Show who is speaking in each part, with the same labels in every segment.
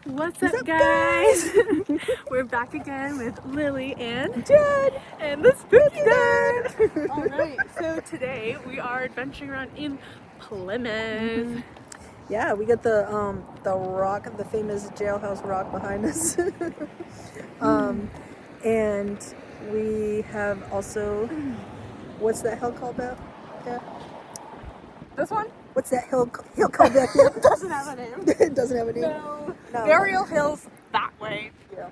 Speaker 1: What's up, guys? We're back again with Lily and
Speaker 2: Jenn
Speaker 1: and the Spooky Den. Alright, so today we are adventuring around in Plymouth.
Speaker 2: Yeah, we got the rock, the famous jailhouse rock behind us. And we have also, what's that hill called back there?
Speaker 1: This one
Speaker 2: What's that hill called back there?
Speaker 1: doesn't have a name.
Speaker 2: It doesn't have a name.
Speaker 1: No.
Speaker 2: No.
Speaker 1: Burial Hill's that way.
Speaker 2: Yeah.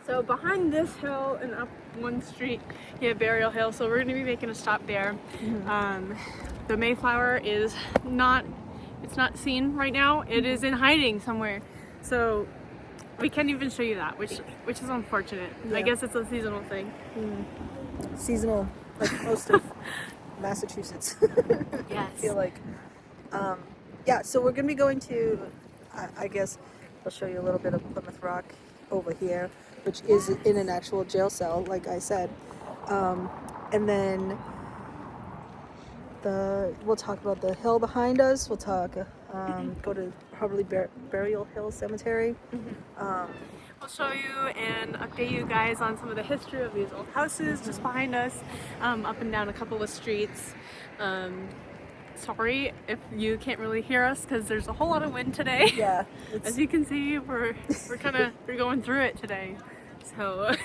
Speaker 1: So behind this hill and up one street, you have Burial Hill. So we're going to be making a stop there. The Mayflower is not seen right now. It is in hiding somewhere. So we can't even show you that, which is unfortunate.
Speaker 2: Yeah.
Speaker 1: I guess it's a seasonal thing.
Speaker 2: Seasonal, like most of Massachusetts.
Speaker 1: Yes.
Speaker 2: I feel like. Yeah, so we're going to be going to, I guess, I'll show you a little bit of Plymouth Rock over here, which is in an actual jail cell, like I said. And then we'll talk about the hill behind us. We'll talk, go to probably Burial Hill Cemetery.
Speaker 1: We'll show you and update you guys on some of the history of these old houses just behind us, up and down a couple of streets. Sorry if you can't really hear us because there's a whole lot of wind today.
Speaker 2: Yeah.
Speaker 1: As you can see, we're going through it today. So
Speaker 2: a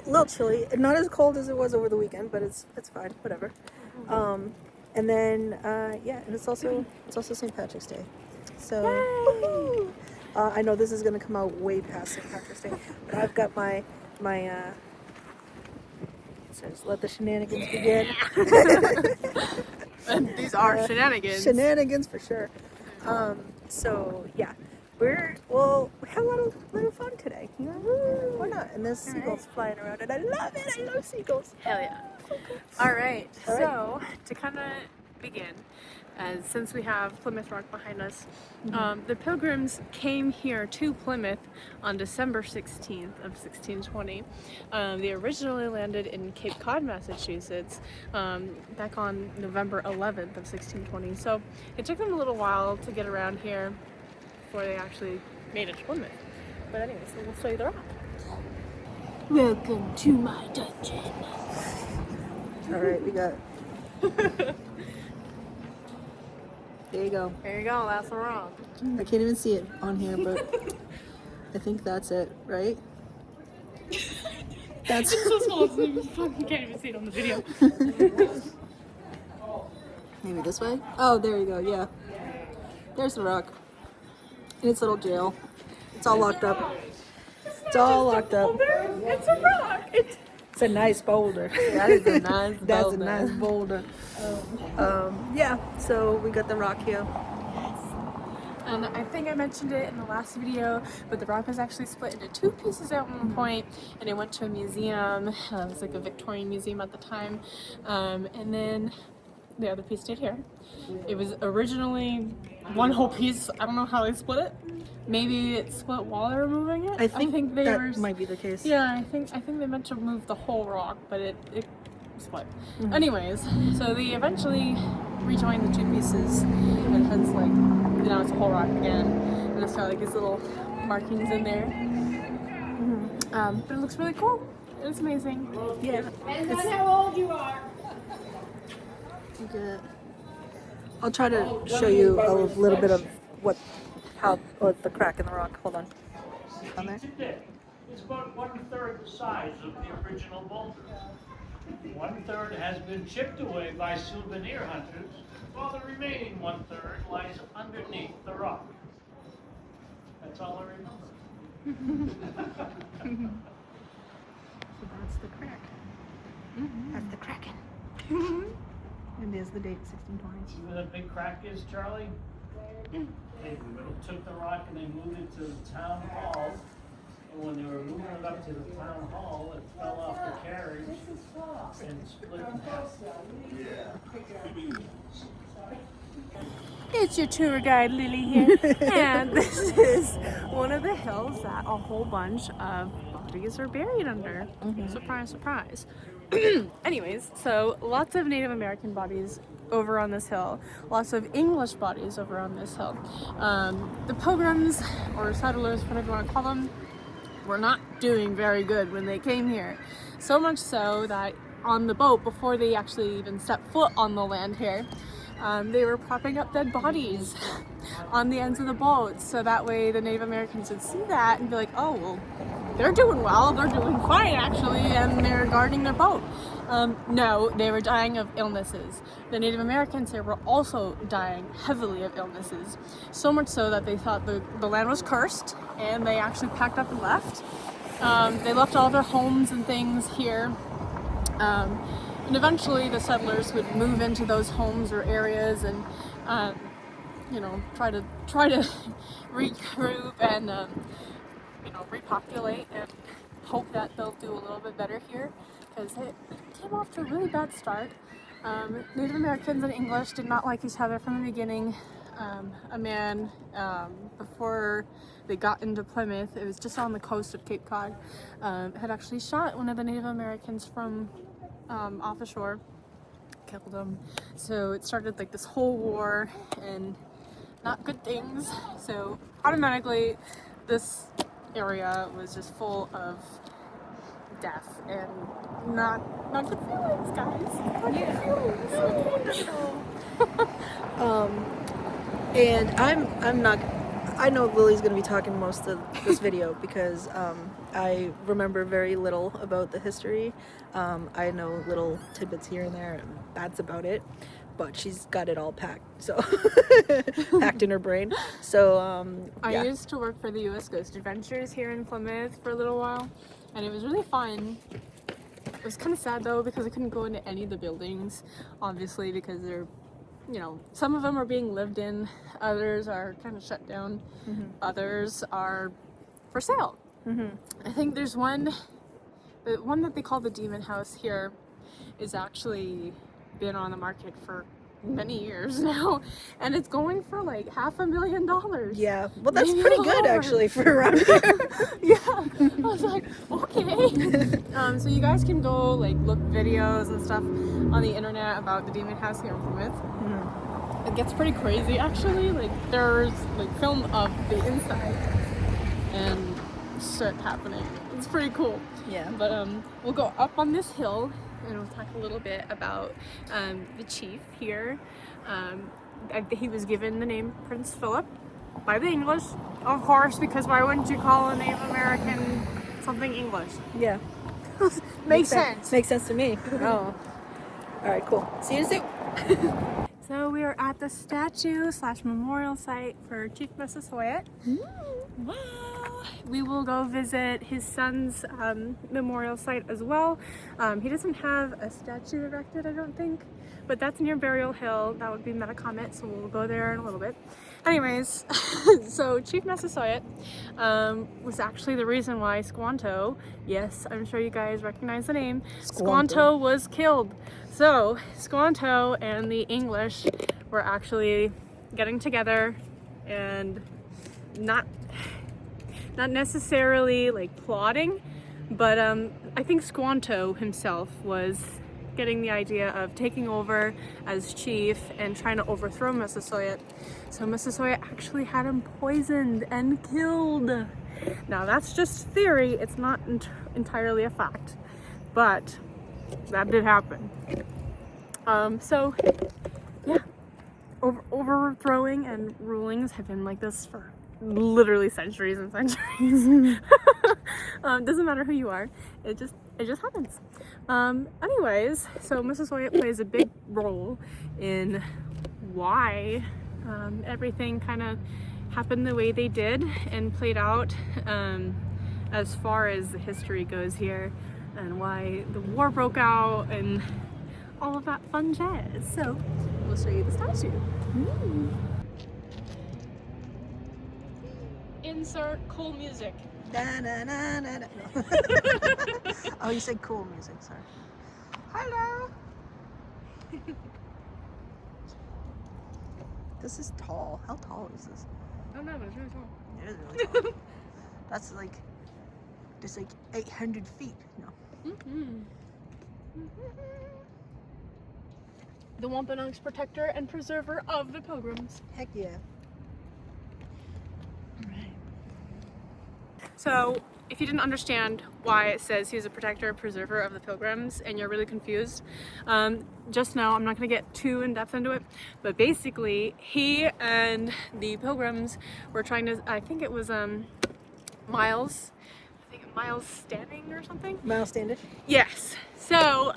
Speaker 2: little chilly. Not as cold as it was over the weekend, but it's fine. Whatever. And then yeah, and it's also St. Patrick's Day. So woohoo! I know this is gonna come out way past St. Patrick's Day, but I've got my it says let the shenanigans begin.
Speaker 1: and these are shenanigans.
Speaker 2: Shenanigans for sure. So yeah, we had a lot of fun today. Why not? And there's seagulls flying around, and I love it. I love seagulls.
Speaker 1: Hell yeah. All right. So to kind of begin, since we have Plymouth Rock behind us, the Pilgrims came here to Plymouth on December 16th of 1620. They originally landed in Cape Cod, Massachusetts, back on November 11th of 1620. So it took them a little while to get around here before they actually made it to Plymouth. But anyway, so we'll show you the rock. Welcome to my dungeon.
Speaker 2: All right, we got. There you go.
Speaker 1: There you go, that's the rock.
Speaker 2: I can't even see it on here, but I think that's it, right? That's
Speaker 1: It's so small, so you fucking can't even see it on the video.
Speaker 2: maybe this way. Oh, there you go. Yeah, there's the rock in its little jail. It's all locked up. It's all locked up.
Speaker 1: It's a rock.
Speaker 2: It's a nice boulder.
Speaker 1: That is a nice boulder.
Speaker 2: That's a nice boulder. Yeah, so we got the rock here.
Speaker 1: And I think I mentioned it in the last video, but the rock was actually split into two pieces at one point, and it went to a museum. It was like a Victorian museum at the time. And then the other piece stayed here. It was originally one whole piece. I don't know how they split it. Maybe it split while they were moving it.
Speaker 2: I think
Speaker 1: they
Speaker 2: that might be the case.
Speaker 1: Yeah, I think they meant to move the whole rock, but it split. Anyways, so they eventually rejoined the two pieces, and hence like now it's a whole rock again, and it's got like these little markings in there. But it looks really cool. It's amazing.
Speaker 2: Yeah.
Speaker 3: Depends on how old you are.
Speaker 2: Okay. I'll try to show you a little bit of how the crack in the rock. Hold on. On there.
Speaker 4: It's about 1/3 the size of the original boulder. 1/3 has been chipped away by souvenir hunters, while the remaining 1/3 lies underneath the rock. That's all I remember.
Speaker 2: So that's the crack. That's the cracking. And there's the date, 1620.
Speaker 4: See where the big crack is, Charlie? They took the rock and they moved it to the town hall. And when they were moving it up to the town hall, it fell off the carriage and split in half.
Speaker 1: It's your tour guide, Lily here, and this is one of the hills that a whole bunch of bodies are buried under. Surprise, surprise. Anyways, so lots of Native American bodies over on this hill, lots of English bodies over on this hill. The pilgrims, or settlers, whatever you want to call them, were not doing very good when they came here. So much so that on the boat, before they actually even stepped foot on the land here, they were propping up dead bodies on the ends of the boat, so that way the Native Americans would see that and be like, oh, well, they're doing well, they're doing fine actually, and they're guarding their boat. No, they were dying of illnesses. The Native Americans here were also dying heavily of illnesses, so much so that they thought the land was cursed, and they actually packed up and left. They left all their homes and things here. And eventually the settlers would move into those homes or areas and, you know, try to regroup and, you know, repopulate and hope that they'll do a little bit better here, because it came off to a really bad start. Native Americans and English did not like each other from the beginning. A man, before they got into Plymouth, it was just on the coast of Cape Cod, had actually shot one of the Native Americans from off the shore, killed him. So it started like this whole war and not good things. So automatically this area was just full of death and not good feelings, guys. Not good feelings.
Speaker 2: And I'm not. I know Lily's going to be talking most of this video because I remember very little about the history. I know little tidbits here and there, and that's about it. But she's got it all packed, so packed in her brain. So
Speaker 1: I used to work for the U.S. Ghost Adventures here in Plymouth for a little while, and it was really fun. It was kind of sad though because I couldn't go into any of the buildings, obviously, because they're, you know, some of them are being lived in, others are kind of shut down, others are for sale. I think there's one, the one that they call the Demon House here is actually been on the market for many years now, and it's going for like $500,000.
Speaker 2: yeah, well, that's
Speaker 1: Maybe
Speaker 2: pretty
Speaker 1: a
Speaker 2: good
Speaker 1: lot.
Speaker 2: actually for around here.
Speaker 1: Yeah, I was like, okay. So you guys can go like look videos and stuff on the internet about the Demon House here in Plymouth. It gets pretty crazy actually. Like there's like film of the inside and shit happening. It's pretty cool.
Speaker 2: Yeah.
Speaker 1: But we'll go up on this hill and we'll talk a little bit about the chief here. He was given the name Prince Philip by the English, of course, because why wouldn't you call a Native American something English?
Speaker 2: Yeah.
Speaker 1: Makes sense.
Speaker 2: Makes sense to me. Oh. All right, cool. See you soon.
Speaker 1: So we are at the statue / memorial site for Chief Massachusetts. Wow. We will go visit his son's memorial site as well. He doesn't have a statue erected, I don't think, but that's near Burial Hill. That would be Metacomet, so we'll go there in a little bit. Anyways, so Chief Massachusetts was actually the reason why Squanto, yes, I'm sure you guys recognize the name, Squanto was killed. So Squanto and the English were actually getting together and not necessarily like plotting, but I think Squanto himself was getting the idea of taking over as chief and trying to overthrow Massasoit. So Massasoit actually had him poisoned and killed. Now that's just theory, it's not entirely a fact, but that did happen. So yeah, overthrowing and rulings have been like this for literally centuries and centuries. Doesn't matter who you are, it just happens. Anyways, so Massasoit plays a big role in why everything kind of happened the way they did and played out as far as the history goes here, and why the war broke out and all of that fun jazz. So we'll show you the statue. Insert cool music.
Speaker 2: Na, na, na, na, na. No. Oh, you said cool music, sorry. Hello. This is tall. How tall is this?
Speaker 1: I don't know, but it's really cool.
Speaker 2: It is really tall. That's like, just like 800 feet. No.
Speaker 1: the Wampanoag's protector and preserver of the Pilgrims.
Speaker 2: Heck yeah.
Speaker 1: So, if you didn't understand why it says he's a protector and preserver of the Pilgrims and you're really confused, just know, I'm not going to get too in-depth into it, but basically he and the Pilgrims were trying to, I think it was Miles Standing or something?
Speaker 2: Miles Standish.
Speaker 1: Yes. So,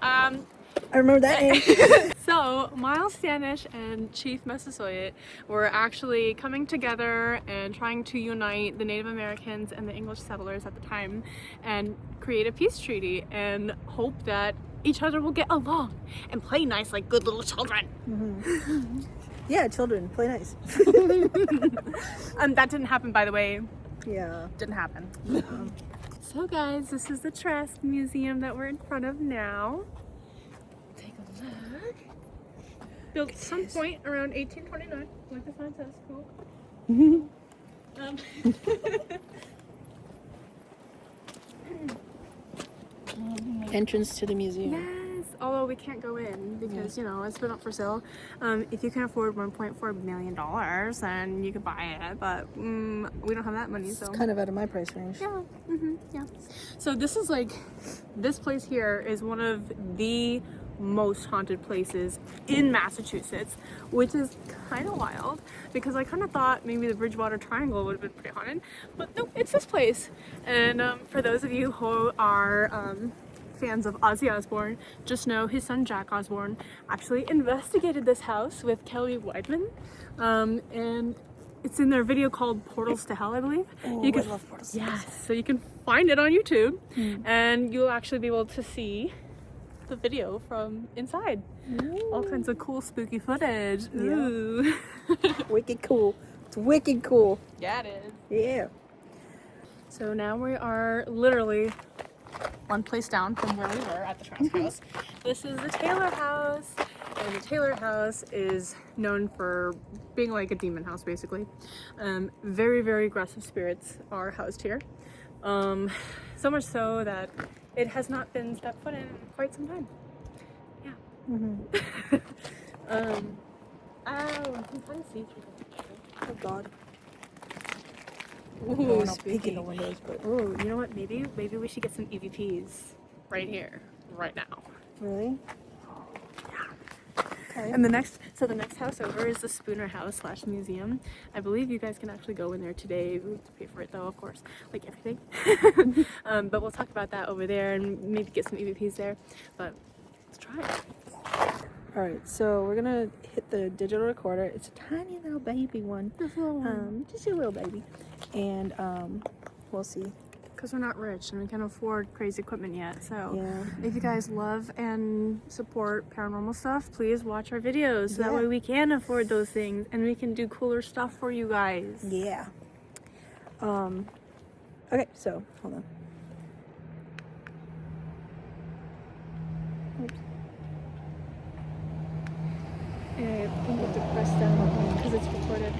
Speaker 2: I remember that name.
Speaker 1: so Miles Standish and Chief Massachusetts were actually coming together and trying to unite the Native Americans and the English settlers at the time and create a peace treaty and hope that each other will get along and play nice like good little children.
Speaker 2: Mm-hmm. Yeah, children, play nice.
Speaker 1: That didn't happen, by the way.
Speaker 2: Yeah.
Speaker 1: Didn't happen. So guys, this is the Trask Museum that we're in front of now. Take a look. Built at some point around 1829, like the sign says. Cool.
Speaker 2: Entrance to the museum.
Speaker 1: Yes, although we can't go in because, you know, it's been up for sale. If you can afford $1.4 million, then you can buy it, but we don't have that money, so.
Speaker 2: It's kind of out of my price range.
Speaker 1: Yeah, yeah. So this is like, this place here is one of the most haunted places in Massachusetts, which is kind of wild because I kind of thought maybe the Bridgewater Triangle would have been pretty haunted, but nope, it's this place. And for those of you who are fans of Ozzy Osbourne, just know his son Jack Osbourne actually investigated this house with Kelly Weidman, and it's in their video called Portals to Hell, I believe.
Speaker 2: Oh,
Speaker 1: you can,
Speaker 2: I love Portals to Hell.
Speaker 1: yes, so you can find it on YouTube, and you'll actually be able to see the video from inside.
Speaker 2: Ooh.
Speaker 1: All kinds of cool spooky footage.
Speaker 2: Yeah.
Speaker 1: Ooh.
Speaker 2: Wicked cool. It's wicked cool.
Speaker 1: Yeah, it is.
Speaker 2: Yeah.
Speaker 1: So now we are literally one place down from where we were at the Trask house. This is the Taylor house, and the Taylor house is known for being like a demon house, basically. Very, very aggressive spirits are housed here. So much so that it has not been stepped foot in quite some time. Yeah. Oh, I can kind of see through the picture.
Speaker 2: Oh God.
Speaker 1: Ooh,
Speaker 2: Not peeking the windows, but
Speaker 1: Ooh, you know what? Maybe we should get some EVPs right here, right now.
Speaker 2: really? Okay.
Speaker 1: And the next house over is the Spooner House / museum. I believe you guys can actually go in there today. We have to pay for it though, of course, like everything. But we'll talk about that over there and maybe get some EVPs there. But let's try it.
Speaker 2: All right, so we're gonna hit the digital recorder. It's a tiny little baby one.
Speaker 1: This little one.
Speaker 2: Just a little baby, and we'll see.
Speaker 1: Because we're not rich and we can't afford crazy equipment yet. So
Speaker 2: Yeah.
Speaker 1: if you guys love and support paranormal stuff, please watch our videos. So that
Speaker 2: Yeah.
Speaker 1: way we can afford those things and we can do cooler stuff for you guys.
Speaker 2: Yeah. Okay, so hold on. Oops.
Speaker 1: And I think you have to press down because it's recorded.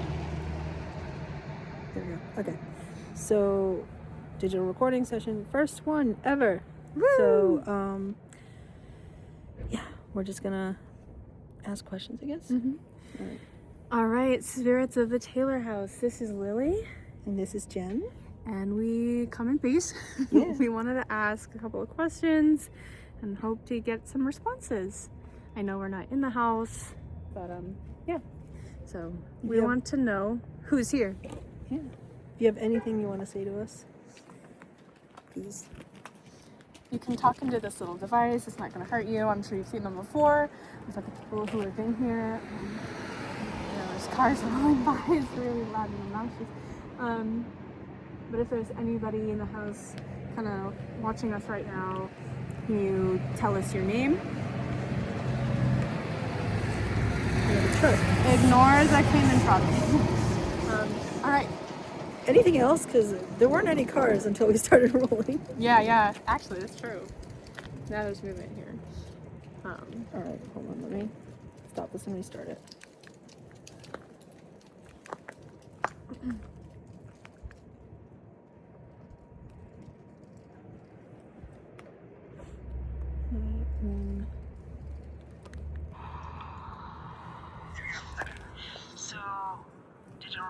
Speaker 2: There we go. Okay. So, digital recording session, first one ever.
Speaker 1: Woo!
Speaker 2: So, yeah, we're just gonna ask questions, I guess. All right.
Speaker 1: All right, spirits of the Taylor house. This is Lily,
Speaker 2: And this is Jen.
Speaker 1: and we come in peace.
Speaker 2: Yeah.
Speaker 1: We wanted to ask a couple of questions and hope to get some responses. I know we're not in the house, but yeah. So we
Speaker 2: Yeah.
Speaker 1: want to know who's here.
Speaker 2: Yeah. If you have anything you want to say to us, please.
Speaker 1: You can talk into this little device. It's not going to hurt you. I'm sure you've seen them before. There's other people who have been here. There's cars rolling by. It's really loud and obnoxious. But if there's anybody in the house kind of watching us right now, can you tell us your name? Ignore the Cayman truck. All right.
Speaker 2: Anything else? Because there weren't any cars until we started rolling.
Speaker 1: Yeah. Actually, that's true. Now there's movement here.
Speaker 2: All right, hold on. Let me stop this and restart it.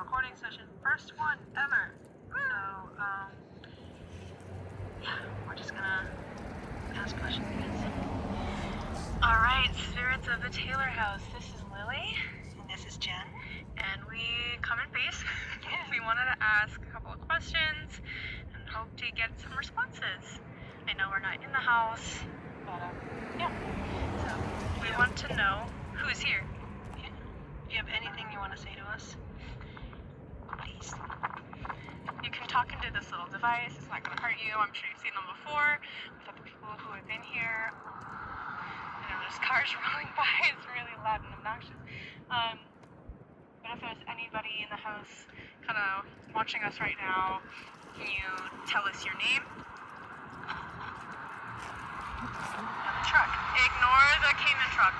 Speaker 2: recording session. First one ever. So, yeah, we're just gonna ask questions. Alright, spirits of the Taylor house. This is Lily. And this is Jen. And we come in peace. Yeah. We wanted to ask a couple of questions and hope to get some responses. I know we're not in the house, but yeah. So we want to know who's here. Yeah. If you have anything you want to say to us, please. You can talk into this little device. It's not going to hurt you. I'm sure you've seen them before with other people who have been here. You know, there's cars rolling by. It's really loud and obnoxious. But if there's anybody in the house kind of watching us right now, can you tell us your name? The truck. Ignore the Cayman truck.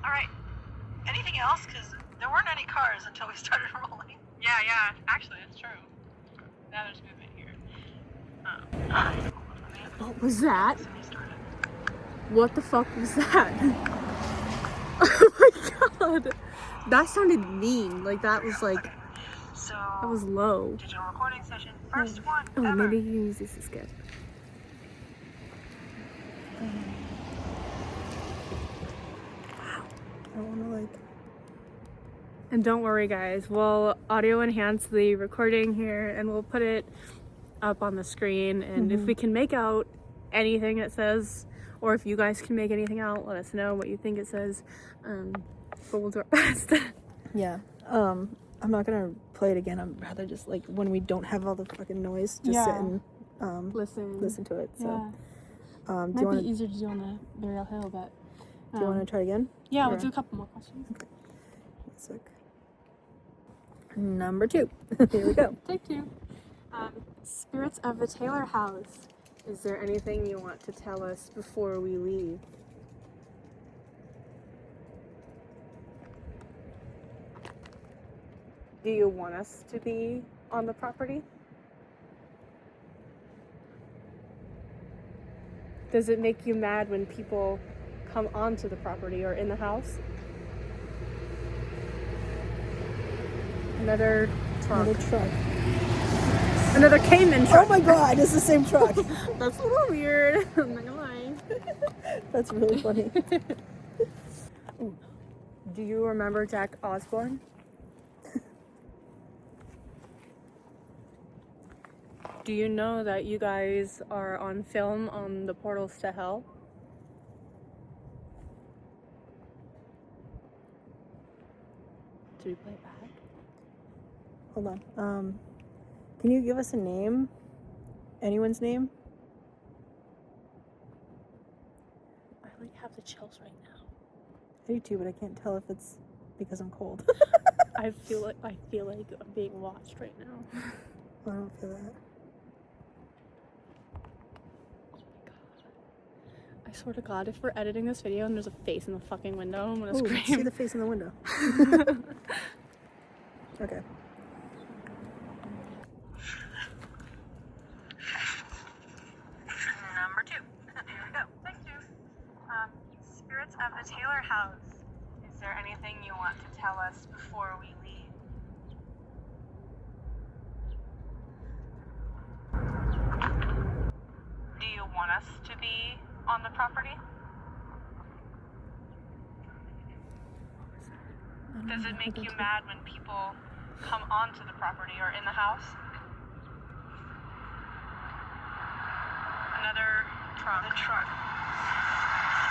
Speaker 2: Alright. Anything else? Because there weren't any cars until we started rolling. Yeah. Actually, it's true. Now there's movement here.
Speaker 1: What was that? What the fuck was that? Oh my god. That sounded mean. Like that was like...
Speaker 2: So,
Speaker 1: that was low.
Speaker 2: digital recording session. First one
Speaker 1: Oh,
Speaker 2: ever.
Speaker 1: maybe you can use this instead.
Speaker 2: I don't want to like...
Speaker 1: And don't worry guys, we'll audio enhance the recording here and we'll put it up on the screen, and if we can make out anything it says, or if you guys can make anything out, let us know what you think it says. But we'll do our best.
Speaker 2: Yeah. I'm not gonna play it again. I'm rather just like when we don't have all the fucking noise, just sit and listen to it. So do you
Speaker 1: Might
Speaker 2: want
Speaker 1: be easier to do on the burial hill, but
Speaker 2: do you want to try again?
Speaker 1: yeah,
Speaker 2: Or-
Speaker 1: we'll do a couple more questions.
Speaker 2: Okay. Sick. Number 2. Here we go.
Speaker 1: Take 2. Spirits of the Taylor house. Is there anything you want to tell us before we leave? Do you want us to be on the property? Does it make you mad when people come onto the property or in the house? Another truck.
Speaker 2: Another truck.
Speaker 1: Another Cayman truck.
Speaker 2: Oh my god, it's the same truck.
Speaker 1: That's a little weird. I'm not gonna lie.
Speaker 2: That's really funny.
Speaker 1: Do you remember Jack Osborne? Do you know that you guys are on film on the Portals to Hell? Did we play it back?
Speaker 2: Hold on. Can you give us a name? Anyone's name?
Speaker 1: I like have the chills right now.
Speaker 2: I do too, but I can't tell if it's because I'm cold.
Speaker 1: I feel like I'm being watched right now.
Speaker 2: I don't feel that.
Speaker 1: I swear to God, if we're editing this video and there's a face in the fucking window, I'm gonna
Speaker 2: Ooh,
Speaker 1: scream.
Speaker 2: see the face in the window. Okay. Number 2. Here we go. Thank you. Spirits of the Taylor house. Is there anything you want to tell us before we leave? Do you want us to be on the property? Does it make you mad when people come onto the property or in the house? Another truck. The truck.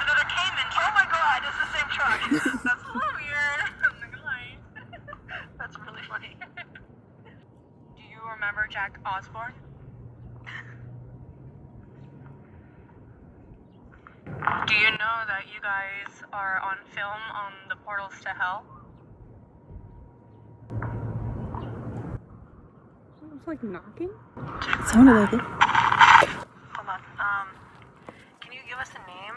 Speaker 2: Another Cayman truck. Oh my god, it's the same truck. That's a little weird. I'm not gonna lie. That's really funny. Do you remember Jack Osborne? Do you know that you guys are on film on the Portals to Hell?
Speaker 1: It was like knocking?
Speaker 2: It sounded like it. Hold on. Can you give us a name?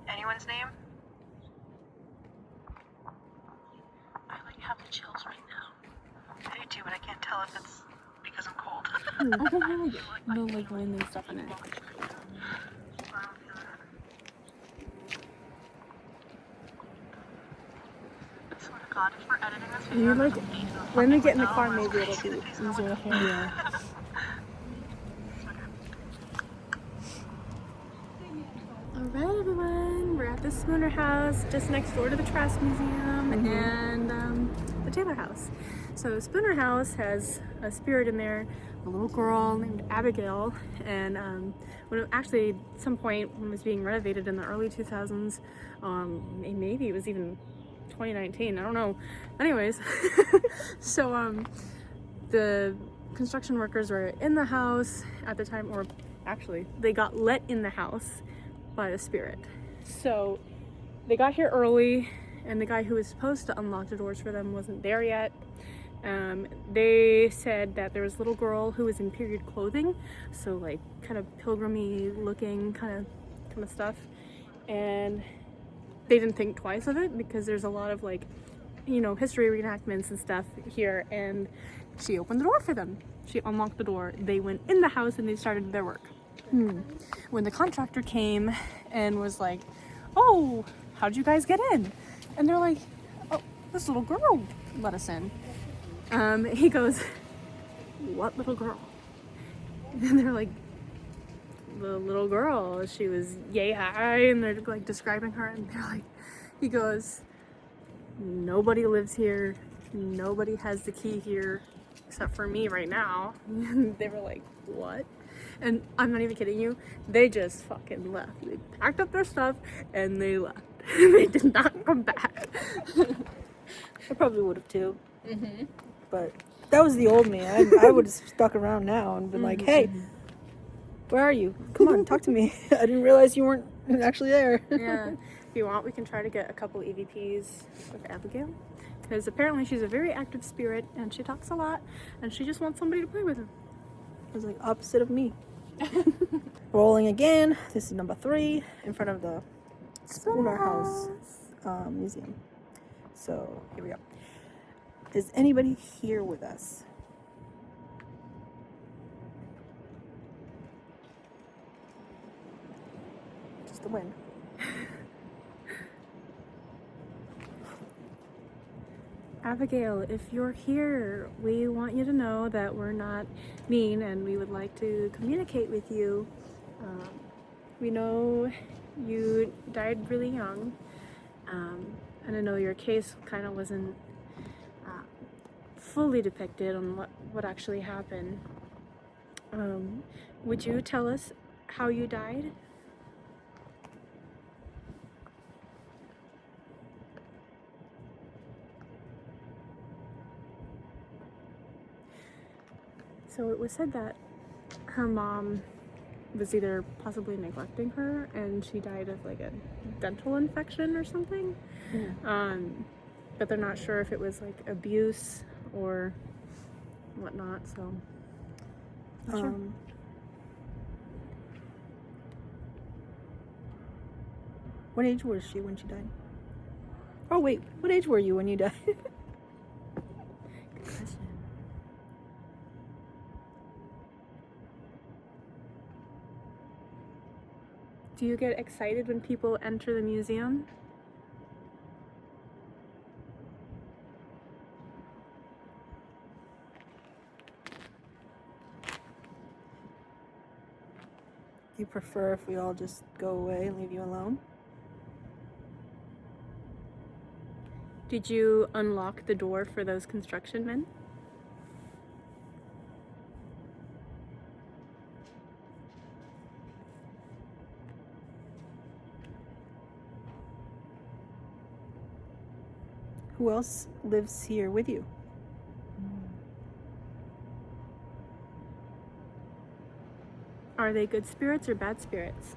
Speaker 2: Anyone's name? I like have the chills right now. I do too, but I can't tell if it's because I'm cold.
Speaker 1: I don't know, the like wind and stuff in it.
Speaker 2: I swear to God, if we're editing this
Speaker 1: You like when we get in the car, maybe it'll be easier to hear.
Speaker 2: Yeah.
Speaker 1: Alright everyone, we're at the Spooner House just next door to the Trask Museum and the Taylor House. So Spooner House has a spirit in there, a little girl named Abigail, and when actually at some point when it was being renovated in the early 2000s, maybe it was even 2019, I don't know. Anyways, so the construction workers were in the house at the time, or actually they got let in the house by the spirit. So they got here early and the guy who was supposed to unlock the doors for them wasn't there yet. They said that there was a little girl who was in period clothing, so like kind of pilgrimy looking kind of stuff, and they didn't think twice of it because there's a lot of like, you know, history reenactments and stuff here, and she opened the door for them. She unlocked the door, they went in the house and they started their work. When the contractor came and was like, oh, how'd you guys get in? And they're like, oh, this little girl let us in. He goes, what little girl? And they're like, the little girl, she was yay high, and they're like describing her, and they're like, he goes, nobody lives here, nobody has the key here except for me right now. And they were like, what? And I'm not even kidding you, they just fucking left. They packed up their stuff and they left. They did not come back.
Speaker 2: I probably would have too. But that was the old me. I would have stuck around now and been like, hey, where are you? Come on, talk to me. I didn't realize you weren't actually there.
Speaker 1: Yeah, if you want, we can try to get a couple EVPs with Abigail, because apparently she's a very active spirit and she talks a lot and she just wants somebody to play with her.
Speaker 2: It was like opposite of me. Rolling again. This is number 3 in front of the Spooner House Museum. So here we go. Is anybody here with us? Just the wind.
Speaker 1: Abigail, if you're here, we want you to know that we're not mean and we would like to communicate with you. We know you died really young, and I know your case kind of wasn't fully depicted on what actually happened. Would you tell us how you died? So it was said that her mom was either possibly neglecting her and she died of like a dental infection or something. But they're not sure if it was like abuse or whatnot, so not sure.
Speaker 2: What age was she when she died? Oh wait, what age were you when you died?
Speaker 1: Good question. Do you get excited when people enter the museum?
Speaker 2: Do you prefer if we all just go away and leave you alone?
Speaker 1: Did you unlock the door for those construction men?
Speaker 2: Who else lives here with you?
Speaker 1: Are they good spirits or bad spirits?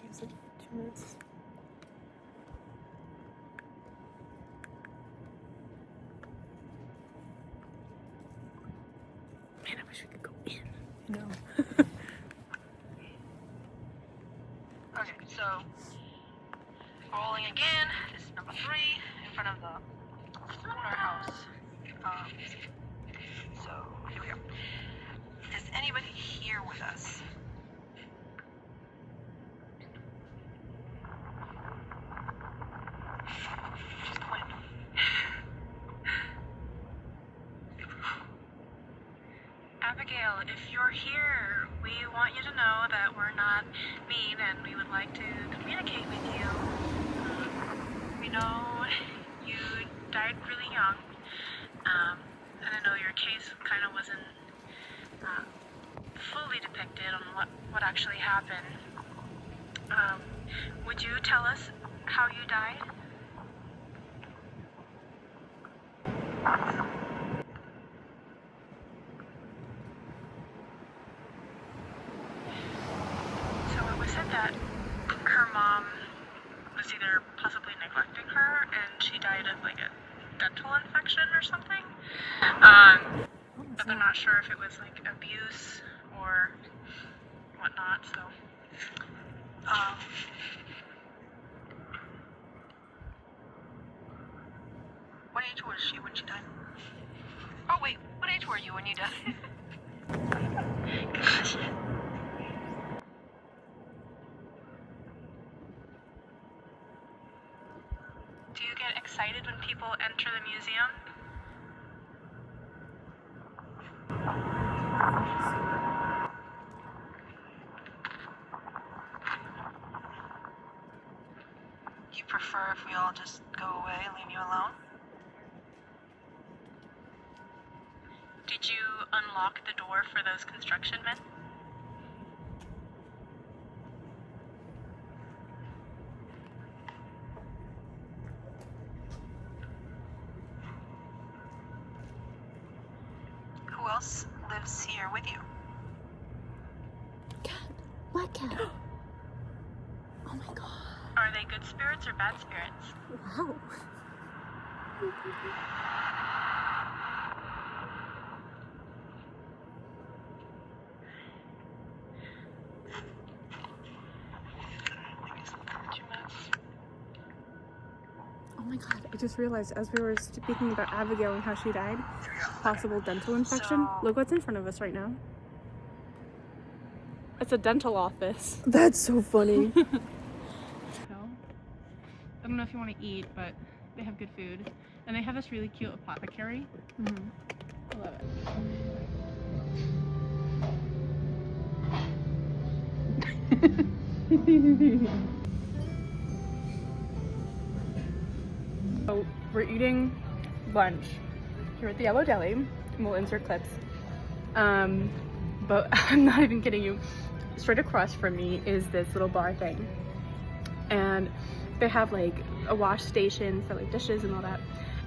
Speaker 2: Gives it 2 minutes.
Speaker 1: Man, I wish we could go in.
Speaker 2: No.
Speaker 5: Okay, so rolling again. This is number 3 in front of the Spooner House. So Here we go. Is anybody here with us? She's quiet. Abigail, if you're here, we want you to know that we're not mean and we would like to communicate with you. We know you died really young, and I know your case kind of wasn't fully depicted on what actually happened. Would you tell us how you died? So it was said that her mom was either possibly neglecting her and she died of like a dental infection or something. But they're not sure if it was like abuse or whatnot, so. What age was she when she died? Oh wait, what age were you when you died? Gosh. Do you get excited when people enter the museum? Do you prefer if we all just go away and leave you alone? Did you unlock the door for those construction men? Who else lives here with you?
Speaker 2: Cat. Black cat. Oh my god.
Speaker 5: Are they good spirits or bad spirits?
Speaker 2: Wow. Oh my god, I just realized as we were speaking about Abigail and how she died, possible dental infection. Look what's in front of us right now.
Speaker 1: It's a dental office.
Speaker 2: That's so funny.
Speaker 1: I don't know if you want to eat, but they have good food. And they have this really cute apothecary.
Speaker 2: Mm-hmm.
Speaker 1: I love it. So we're eating lunch here at the Yellow Deli, and we'll insert clips. But I'm not even kidding you. Straight across from me is this little bar thing, and they have like a wash station for like dishes and all that.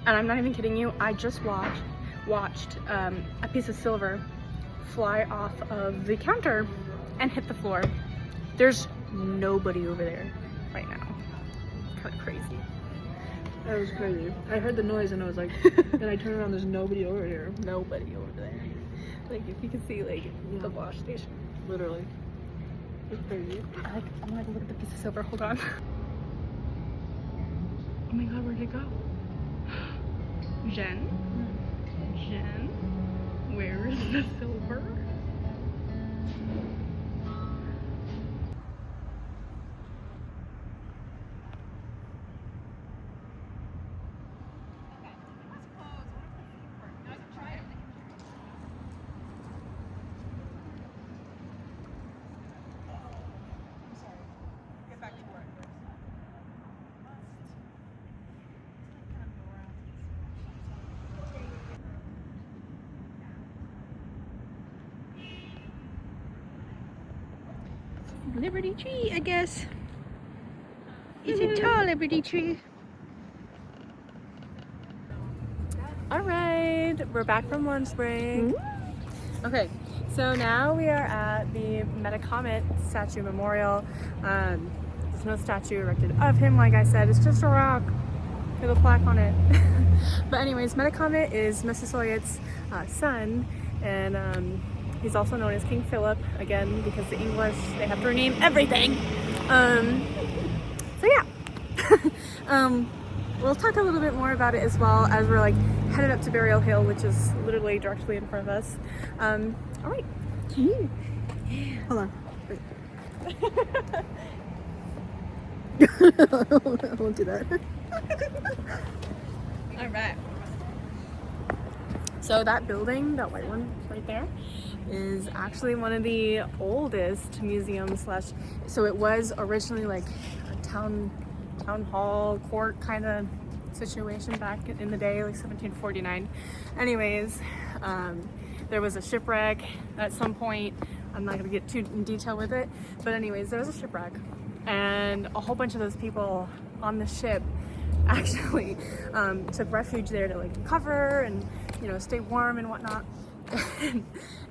Speaker 1: And I'm not even kidding you. I just watched a piece of silver fly off of the counter and hit the floor. There's nobody over there right now. It's kind of crazy.
Speaker 2: That was crazy. I heard the noise and I was like, then I turned around, there's nobody over here.
Speaker 1: Nobody over there. Like if you can see like the wash station.
Speaker 2: Literally. It's crazy.
Speaker 1: I'm gonna look at the piece of silver. Hold on. Oh my god, where'd it go? Jen? Jen? Where is the silver?
Speaker 2: Liberty tree, I guess. It's a tall Liberty tree.
Speaker 1: All right, we're back from lunch break. Okay, so now we are at the Metacomet statue memorial. There's no statue erected of him, like I said, it's just a rock with a plaque on it. But anyways, Metacomet is Massasoit's son, and he's also known as King Philip, again, because the English, they have to rename everything. So yeah. we'll talk a little bit more about it as well as we're like headed up to Burial Hill, which is literally directly in front of us. All right.
Speaker 2: Hold on. Wait. I won't do that.
Speaker 1: All right. So that building, that white one right there, is actually one of the oldest museums / so it was originally like a town hall court kind of situation back in the day, like 1749. Anyways, there was a shipwreck at some point. I'm not gonna get too in detail with it, but anyways, there was a shipwreck, and a whole bunch of those people on the ship actually took refuge there to like recover and, you know, stay warm and whatnot.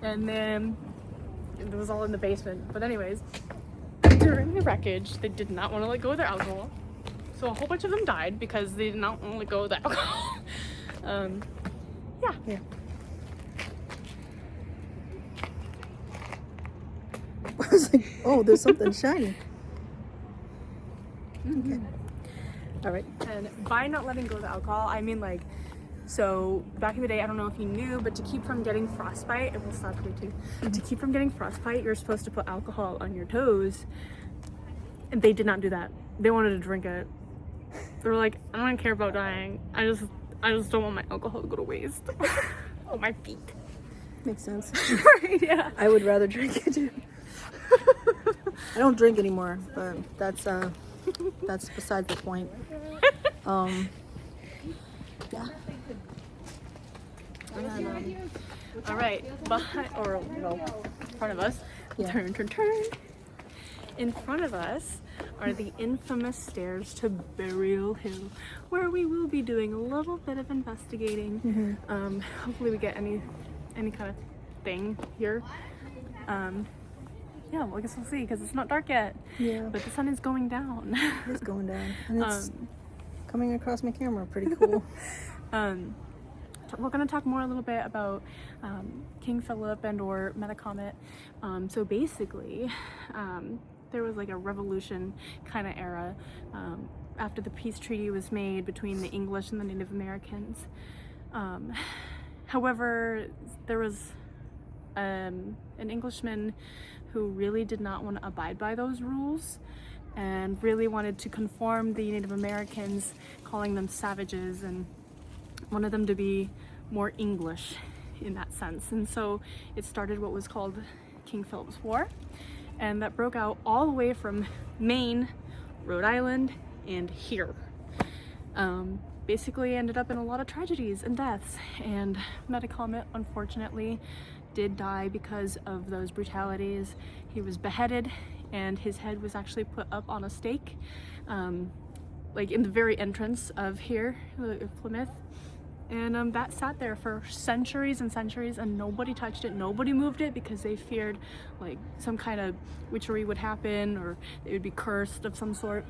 Speaker 1: And then it was all in the basement. But anyways, during the wreckage, they did not want to let go of their alcohol, so a whole bunch of them died because they did not want to let go of the alcohol. Yeah.
Speaker 2: I was like, oh, there's something shiny. Okay. All right.
Speaker 1: And by not letting go of the alcohol, I mean like, so back in the day, I don't know if you knew, but to keep from getting frostbite, and we'll stop here too. To keep from getting frostbite, you're supposed to put alcohol on your toes. And they did not do that. They wanted to drink it. They were like, I don't care about dying. I just don't want my alcohol to go to waste. On my feet.
Speaker 2: Makes sense.
Speaker 1: Right, yeah.
Speaker 2: I would rather drink it too. I don't drink anymore, but that's besides the point. Yeah.
Speaker 1: All right, behind, or no, in front of us.
Speaker 2: Yeah.
Speaker 1: Turn. In front of us are the infamous stairs to Burial Hill, where we will be doing a little bit of investigating. Hopefully we get any kind of thing here. Yeah, well, I guess we'll see because it's not dark yet.
Speaker 2: Yeah.
Speaker 1: But the sun is going down.
Speaker 2: It's going down, and it's coming across my camera. Pretty cool.
Speaker 1: We're going to talk more a little bit about King Philip and or Metacomet. So basically, there was like a revolution kind of era after the peace treaty was made between the English and the Native Americans. However, there was an Englishman who really did not want to abide by those rules and really wanted to conform the Native Americans, calling them savages, and wanted them to be more English in that sense. And so it started what was called King Philip's War, and that broke out all the way from Maine, Rhode Island, and here. Basically ended up in a lot of tragedies and deaths, and Metacomet unfortunately did die because of those brutalities. He was beheaded and his head was actually put up on a stake, like in the very entrance of here, Plymouth. And that sat there for centuries and centuries, and nobody touched it, nobody moved it, because they feared like some kind of witchery would happen, or it would be cursed of some sort.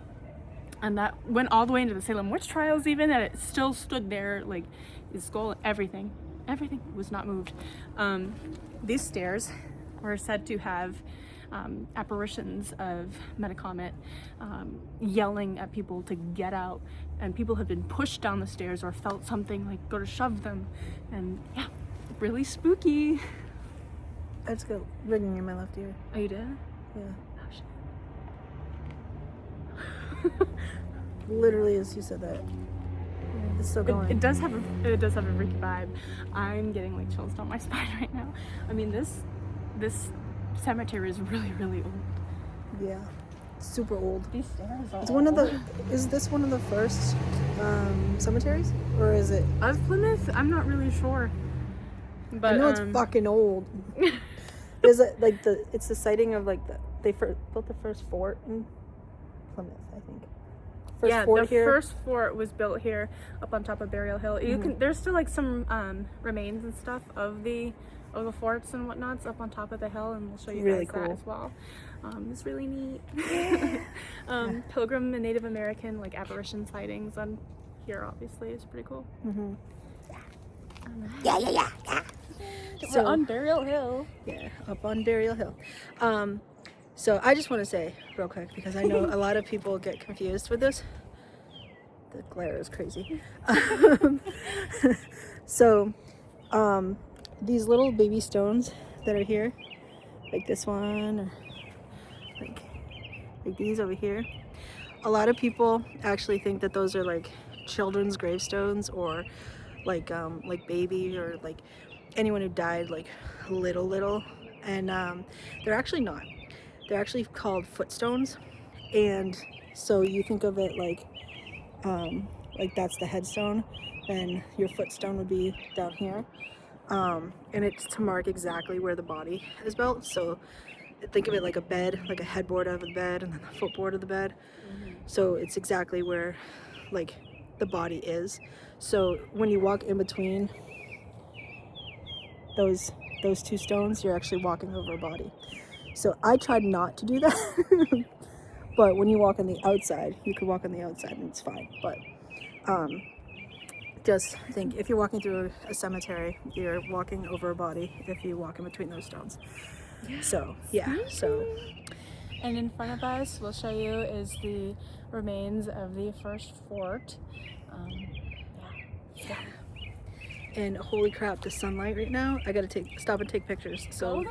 Speaker 1: And that went all the way into the Salem witch trials even, and it still stood there, like his skull, everything was not moved. These stairs were said to have apparitions of Metacomet yelling at people to get out, and people have been pushed down the stairs or felt something like go to shove them, and yeah, really spooky.
Speaker 2: I just got ringing in my left ear.
Speaker 1: Oh, you did?
Speaker 2: Yeah.
Speaker 1: Oh, shit.
Speaker 2: Literally as you said that. It's still going.
Speaker 1: It does have a freaky vibe. I'm getting like chills down my spine right now. I mean, this cemetery is really, really old.
Speaker 2: Yeah. Super old.
Speaker 1: These stairs are
Speaker 2: It's one of the. Is this one of the first cemeteries, or is it?
Speaker 1: of Plymouth. I'm not really sure, but
Speaker 2: I know it's fucking old. Is it like it's the sighting of like they built the first fort in Plymouth, I think.
Speaker 1: Yeah, the first fort was built here up on top of Burial Hill. You can there's still like some remains and stuff of the forts and whatnots up on top of the hill, and we'll show you
Speaker 2: Really
Speaker 1: guys
Speaker 2: cool.
Speaker 1: that as well. It's really neat. Pilgrim and Native American like apparition sightings on here obviously is pretty cool.
Speaker 2: Yeah.
Speaker 1: We're on Burial Hill.
Speaker 2: Yeah, up on Burial Hill. So I just want to say real quick, because I know a lot of people get confused with this The glare is crazy. So, these little baby stones that are here, like this one, or like these over here, a lot of people actually think that those are like children's gravestones, or like baby, or like anyone who died like little, and they're actually not. They're actually called footstones, and so you think of it like that's the headstone, and your footstone would be down here, and it's to mark exactly where the body is built. So think of it like a bed, like a headboard of the bed, and then the footboard of the bed. So it's exactly where like the body is. So when you walk in between those two stones, you're actually walking over a body. So I tried not to do that. But when you walk on the outside, you could walk on the outside and it's fine. But just think, if you're walking through a cemetery, you're walking over a body if you walk in between those stones. So yeah, so.
Speaker 1: And in front of us, we'll show you, is the remains of the first fort.
Speaker 2: Yeah. And holy crap, the sunlight right now, I gotta stop and take pictures. So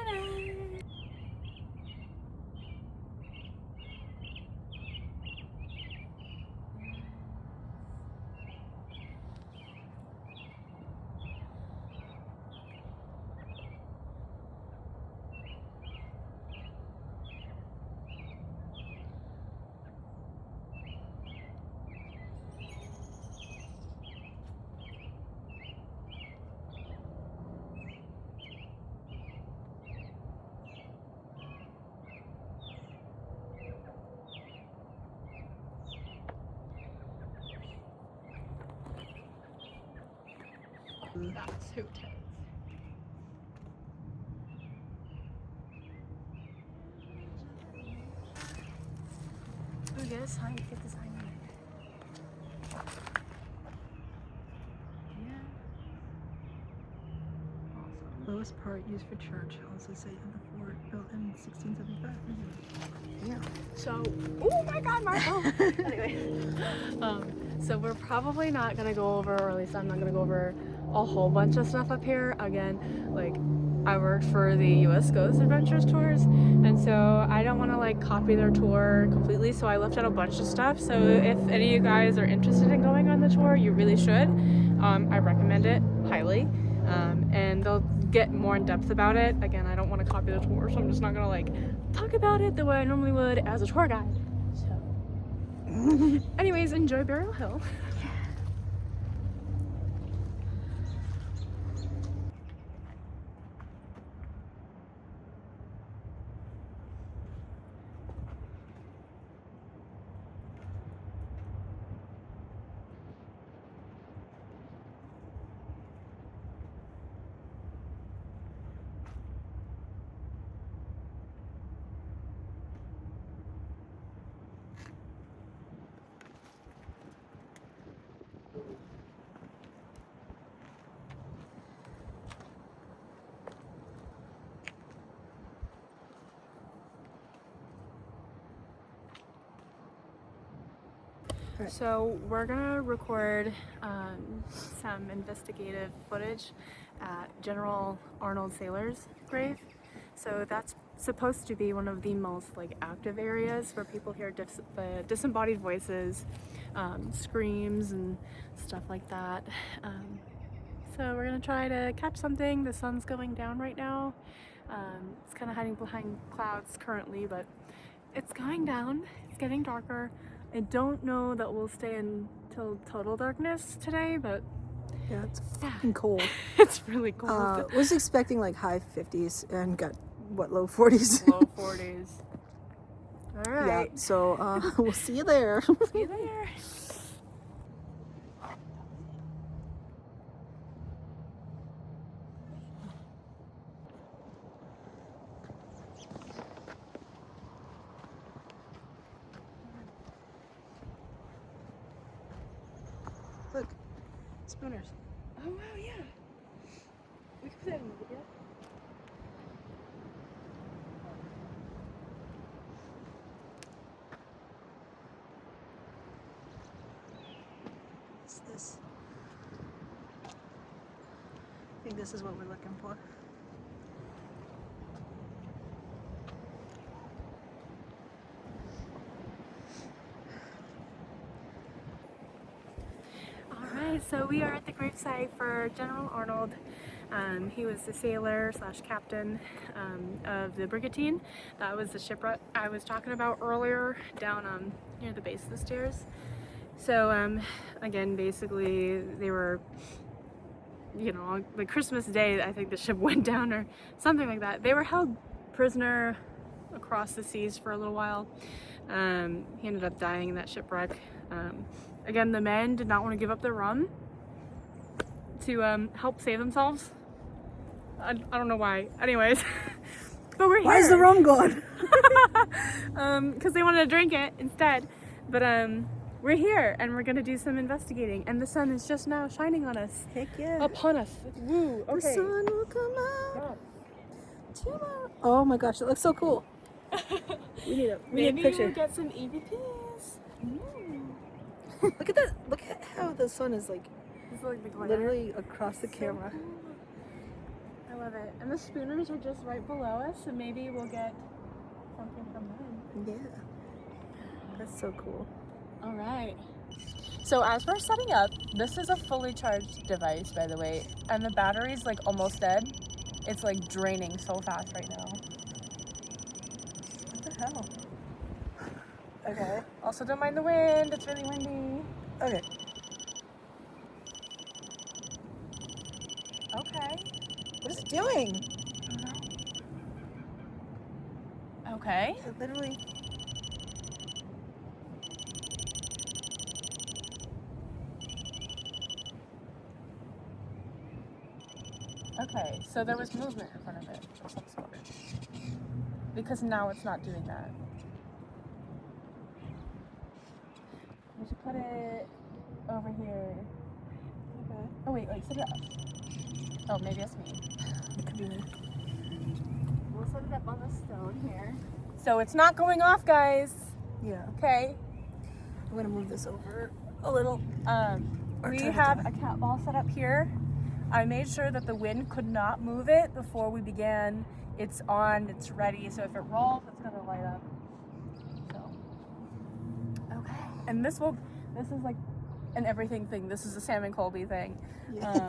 Speaker 1: that's who it is. Oh, get a sign. Get the sign. Yeah. Awesome.
Speaker 2: lowest part used for church, also say in the fort, built in 1675. Yeah.
Speaker 1: So, oh my God, my phone. Anyway, so we're probably not gonna go over, or at least I'm not gonna go over a whole bunch of stuff up here. Again, like, I worked for the U.S. Ghost Adventures tours, and so I don't want to like copy their tour completely. So I left out a bunch of stuff. So if any of you guys are interested in going on the tour, you really should. I recommend it highly, and they'll get more in depth about it. Again, I don't want to copy the tour, so I'm just not gonna like talk about it the way I normally would as a tour guide. So, anyways, enjoy Burial Hill.
Speaker 2: Right.
Speaker 1: So we're gonna record some investigative footage at General Arnold Sailor's grave. So that's supposed to be one of the most like active areas where people hear disembodied voices, screams and stuff like that. So we're gonna try to catch something. The sun's going down right now. It's kind of hiding behind clouds currently, but it's going down. It's getting darker. I don't know that we'll stay until total darkness today, but
Speaker 2: Yeah, it's fucking cold.
Speaker 1: it's really cold.
Speaker 2: Was expecting like high 50s and got what, low 40s?
Speaker 1: Low 40s. All right.
Speaker 2: Yeah, so we'll see you there.
Speaker 1: See you there.
Speaker 2: Look, spooners.
Speaker 1: Oh wow, yeah. We can put that in the video.
Speaker 2: this? I think this is what we're looking for.
Speaker 1: Alright, so we are at the gravesite for General Arnold. He was the sailor slash captain of the brigantine. That was the shipwreck I was talking about earlier down near the base of the stairs. So again, basically they were, you know, on like Christmas Day, I think the ship went down or something like that. They were held prisoner across the seas for a little while. He ended up dying in that shipwreck. Again, the men did not want to give up their rum to help save themselves. I don't know why. Anyways, but we're here.
Speaker 2: Why is the rum gone?
Speaker 1: Because they wanted to drink it instead. But we're here and we're gonna do some investigating. And the sun is just now shining on us.
Speaker 2: Heck yeah.
Speaker 1: Upon us. Woo. Okay.
Speaker 2: The sun will come out tomorrow. Oh my gosh, it looks so cool. We need a
Speaker 1: Maybe
Speaker 2: picture.
Speaker 1: we'll get some EVPs.
Speaker 2: Look at that. Look at how the sun is like
Speaker 1: It's like the glitter.
Speaker 2: literally across the camera.
Speaker 1: I love it. And the spooners are just right below us, so maybe we'll get something from them.
Speaker 2: Yeah. That's so cool.
Speaker 1: All right. So as we're setting up, this is a fully charged device, by the way, and the battery's like almost dead. It's like draining so fast right now.
Speaker 2: What the hell? Okay.
Speaker 1: Also, don't mind the wind. It's really windy.
Speaker 2: Okay.
Speaker 1: Okay.
Speaker 2: What is it doing?
Speaker 1: Okay.
Speaker 2: It literally.
Speaker 1: Okay. So there was movement in front of it of some sort. Because now it's not doing that. We should put it over here.
Speaker 2: Okay.
Speaker 1: Oh wait, set it up. Oh, maybe that's me.
Speaker 2: It could be me.
Speaker 1: We'll set it up on the stone here. So it's not going off, guys.
Speaker 2: Yeah.
Speaker 1: Okay.
Speaker 2: I'm gonna move this over a little. Or
Speaker 1: We
Speaker 2: turn it
Speaker 1: have
Speaker 2: down.
Speaker 1: a cat ball set up here. I made sure that the wind could not move it before we began. It's on, it's ready, so if it rolls, it's gonna light up. So, okay. And this is like an everything thing. This is a Sam and Colby thing.
Speaker 2: Yeah.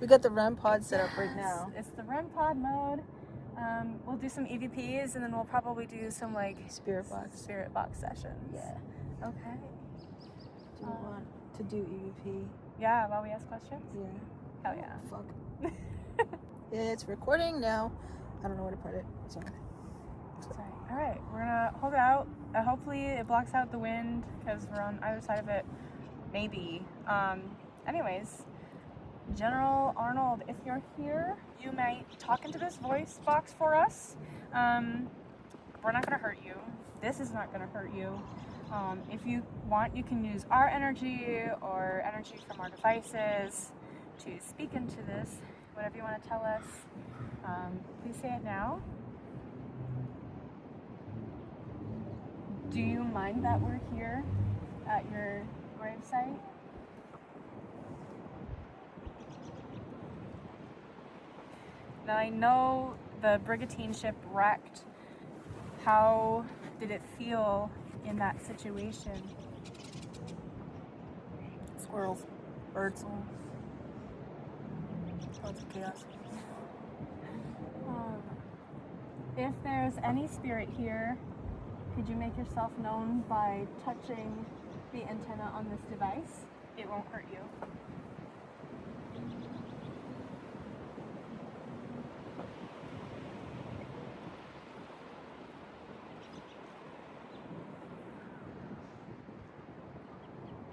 Speaker 2: We got the REM pod set up right now.
Speaker 1: It's the REM pod mode. We'll do some EVPs and then we'll probably do some like
Speaker 2: Spirit box.
Speaker 1: sessions.
Speaker 2: Yeah.
Speaker 1: Okay.
Speaker 2: Do you want to do EVP?
Speaker 1: Yeah, while we ask questions?
Speaker 2: Yeah.
Speaker 1: Hell yeah.
Speaker 2: Fuck. It's recording now. I don't know where to put it. Sorry.
Speaker 1: Sorry. All right, we're gonna hold it out. Hopefully it blocks out the wind because we're on either side of it. Maybe. Anyways, General Arnold, if you're here, you might talk into this voice box for us. We're not gonna hurt you. This is not gonna hurt you. If you want, you can use our energy or energy from our devices to speak into this. Whatever you want to tell us, please say it now. Do you mind that we're here at your gravesite? Now I know the brigantine ship wrecked. How did it feel in that situation?
Speaker 2: Squirrels. Birds. Lots of chaos.
Speaker 1: If there's any spirit here, could you make yourself known by touching the antenna on this device? It won't hurt you.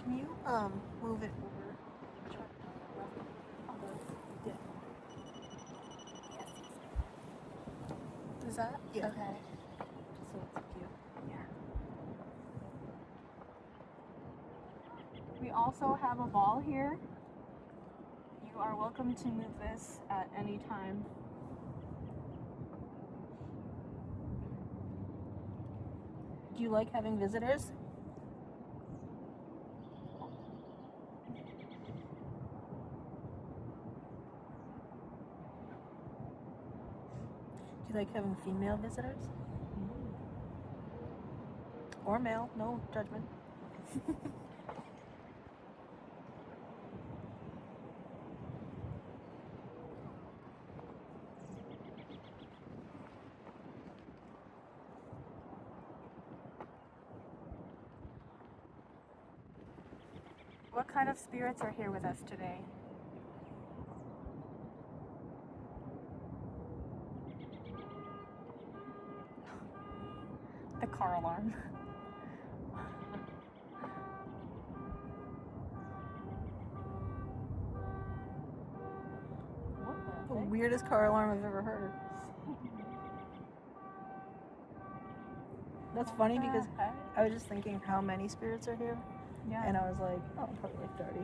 Speaker 2: Can you move it over? Which one? Yeah.
Speaker 1: Is that?
Speaker 2: Yeah.
Speaker 1: Okay.
Speaker 2: So it's cute.
Speaker 1: We also have a ball here. You are welcome to move this at any time.
Speaker 2: Do you like having visitors? like having female visitors? Or male, no judgment.
Speaker 1: What kind of spirits are here with us today? The car alarm.
Speaker 2: The weirdest car alarm I've ever heard. That's funny because I was just thinking how many spirits are here.
Speaker 1: Yeah.
Speaker 2: And I was like, oh, probably like 30.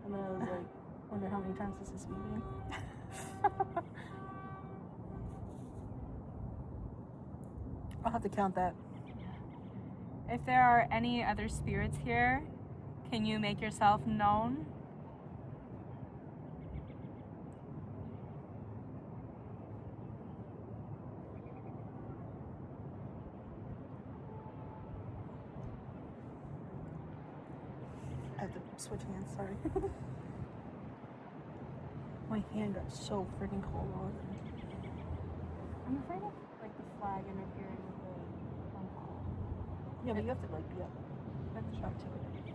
Speaker 2: And then I was like, wonder how many times this is speaking. I'll have to count that.
Speaker 1: If there are any other spirits here, can you make yourself known?
Speaker 2: I have to switch hands, sorry. My hand got so freaking cold all of a sudden.
Speaker 1: I'm afraid of like the flag interfering with the phone call.
Speaker 2: Yeah, but you have to like be up.
Speaker 1: That's
Speaker 2: Up to it.
Speaker 1: It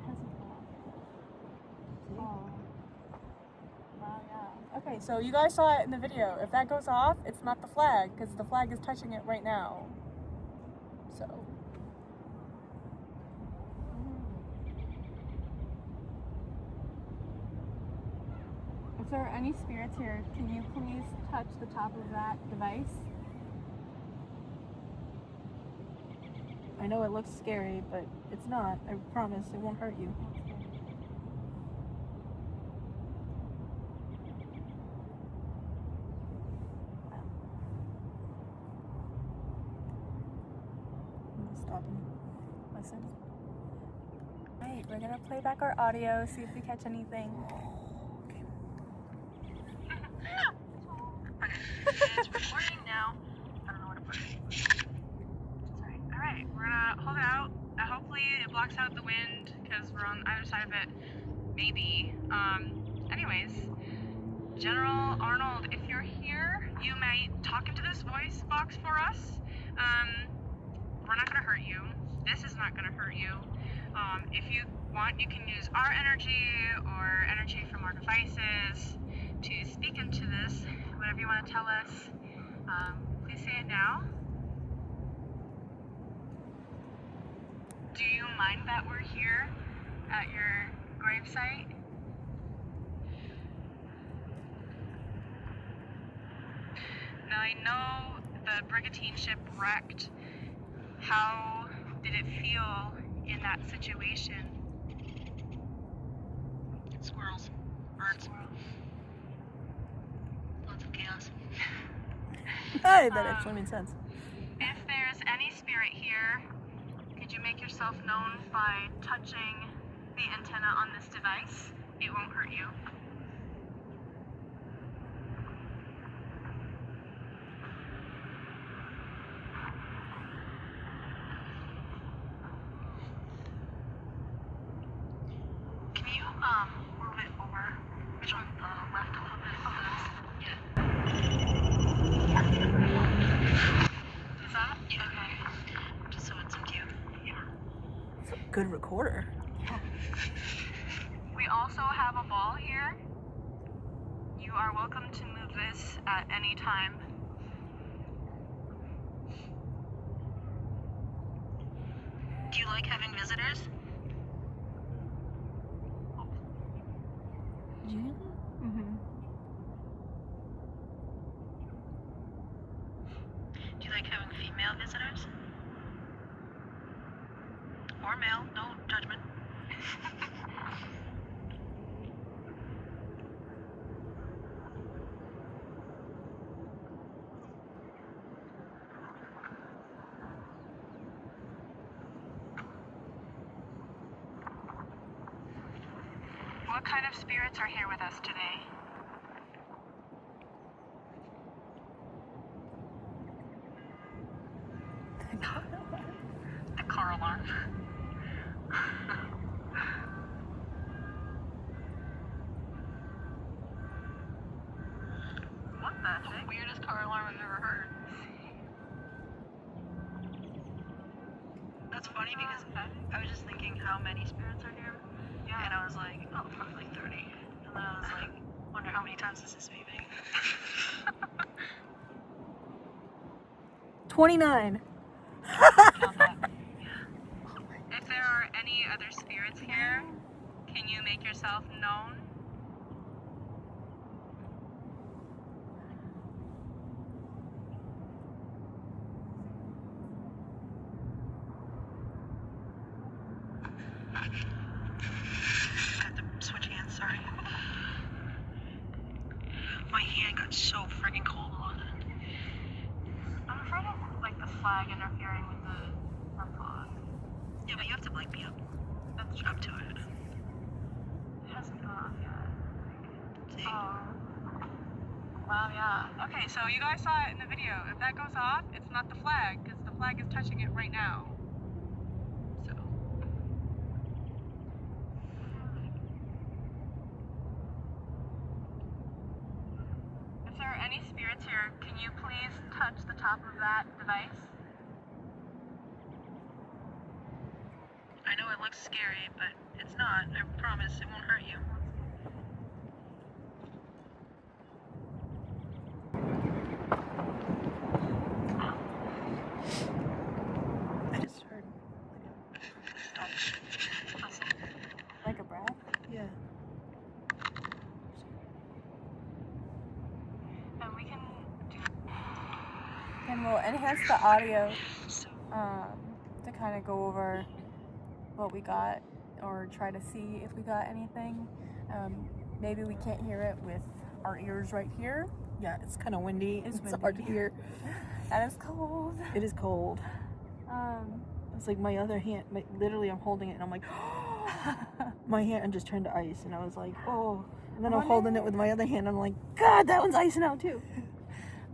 Speaker 1: hasn't come off.
Speaker 2: See?
Speaker 1: Oh. Wow, yeah. Okay, so you guys saw it in the video. If that goes off, it's not the flag, because the flag is touching it right now. So. If there are any spirits here, can you please touch the top of that device?
Speaker 2: I know it looks scary, but it's not. I promise it won't hurt you. I'm gonna stop and listen.
Speaker 1: Right, we're gonna play back our audio, see if we catch anything.
Speaker 5: It's recording now. I don't know where to put it. Sorry. Alright, we're gonna hold it out. Hopefully it blocks out the wind because we're on either side of it. Maybe. Anyways, General Arnold, if you're here, you might talk into this voice box for us. We're not gonna hurt you. This is not gonna hurt you. If you want, you can use our energy or energy from our devices to speak into this. Whatever you want to tell us, please say it now. Do you mind that we're here at your gravesite? Now I know the brigantine ship wrecked. How did it feel in that situation? Squirrels. Birds. Lots of chaos.
Speaker 2: Hey, that actually made sense.
Speaker 5: If there's any spirit here, could you make yourself known by touching the antenna on this device? It won't hurt you. Can you move it over? Which one? The left a little bit. Yeah. Is that? Yeah. Okay. Just so it's in view. Yeah.
Speaker 2: It's a good recorder.
Speaker 5: We also have a ball here. You are welcome to move this at any time. Do you like having visitors?
Speaker 2: Did you hear that?
Speaker 1: Mm-hmm.
Speaker 5: Do you like having female visitors? Or male, no judgment. What kind of spirits are here with us today? What the heck? Weirdest car alarm I've ever heard. That's funny because I was just thinking how many spirits are here. Yeah. And I was like, oh, probably like 30. And then I was like, wonder how many times this is beeping.
Speaker 2: 29.
Speaker 5: Count that. If there are any other spirits here, can you make yourself known? I have to switch hands, sorry. My hand got so freaking cold on it. I'm afraid of like the flag interfering with the fog. Yeah, but you have to like be up to it. It hasn't gone off yet. See? Oh. Wow, yeah. Okay, so you guys saw it in the video. If that goes off, it's not the flag, because the flag is touching it right now. So. If there are any spirits here, can you please touch the top of that device? I know it looks scary, but it's not. I promise it won't hurt you.
Speaker 2: I just heard
Speaker 1: Like a breath?
Speaker 2: yeah.
Speaker 5: And we can do
Speaker 1: And we'll enhance the audio to kind of go over what we got or try to see if we got anything. Maybe we can't hear it with our ears right here.
Speaker 2: Yeah, it's kind of windy. It's
Speaker 1: windy.
Speaker 2: hard to hear.
Speaker 1: And it's cold.
Speaker 2: It is cold. It's like my other hand, literally I'm holding it and I'm like, my hand just turned to ice and I was like, oh. And then I'm holding it with my other hand and I'm like, God, that one's icing out too.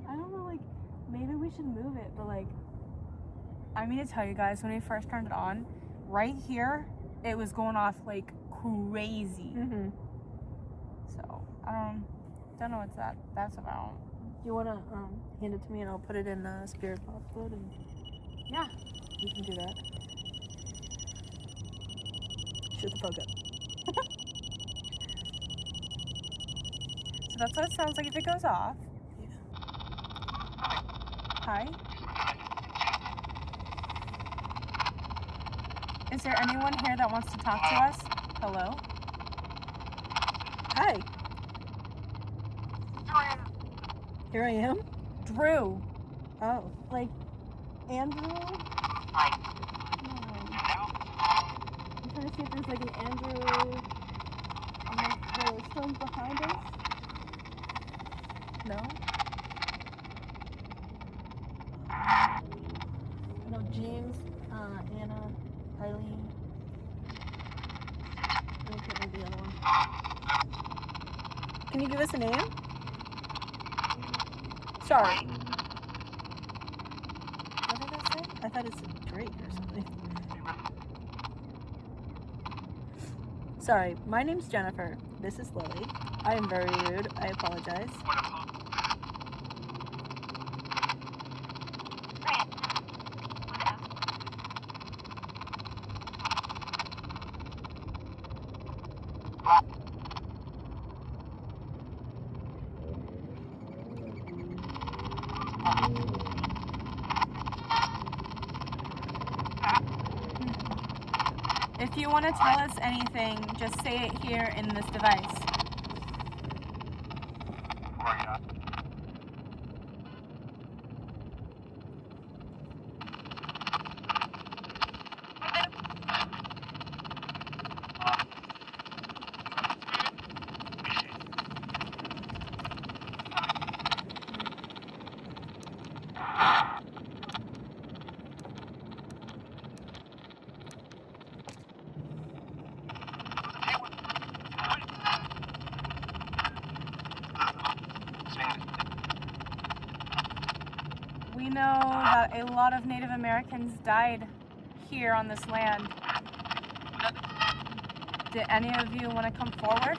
Speaker 1: I don't know, like, maybe we should move it, but like, I mean to tell you guys, when we first turned it on, right here, it was going off like crazy.
Speaker 2: Mm-hmm.
Speaker 1: So, don't know what that's about.
Speaker 2: Do you want to hand it to me and I'll put it in spirit box mode and
Speaker 1: Yeah.
Speaker 2: you can do that. Shut the fuck up.
Speaker 1: So that's what it sounds like if it goes off.
Speaker 2: Yeah.
Speaker 1: Hi. Is there anyone here that wants to talk to us? Hello?
Speaker 2: Hi. Here I am.
Speaker 1: Drew.
Speaker 2: Oh.
Speaker 1: Like, Andrew? No. I'm trying to see if there's like an Andrew on the stones behind us. No? I know James, Anna, Eileen. I can't remember the other one.
Speaker 2: Can you give us a name?
Speaker 1: Sorry.
Speaker 2: What did I say? I thought it's Drake or something. Sorry, my name's Jennifer. This is Lily. I am very rude. I apologize.
Speaker 1: If you want to tell us anything, just say it here in this device. We know that a lot of Native Americans died here on this land.
Speaker 6: Did any of you want to come forward?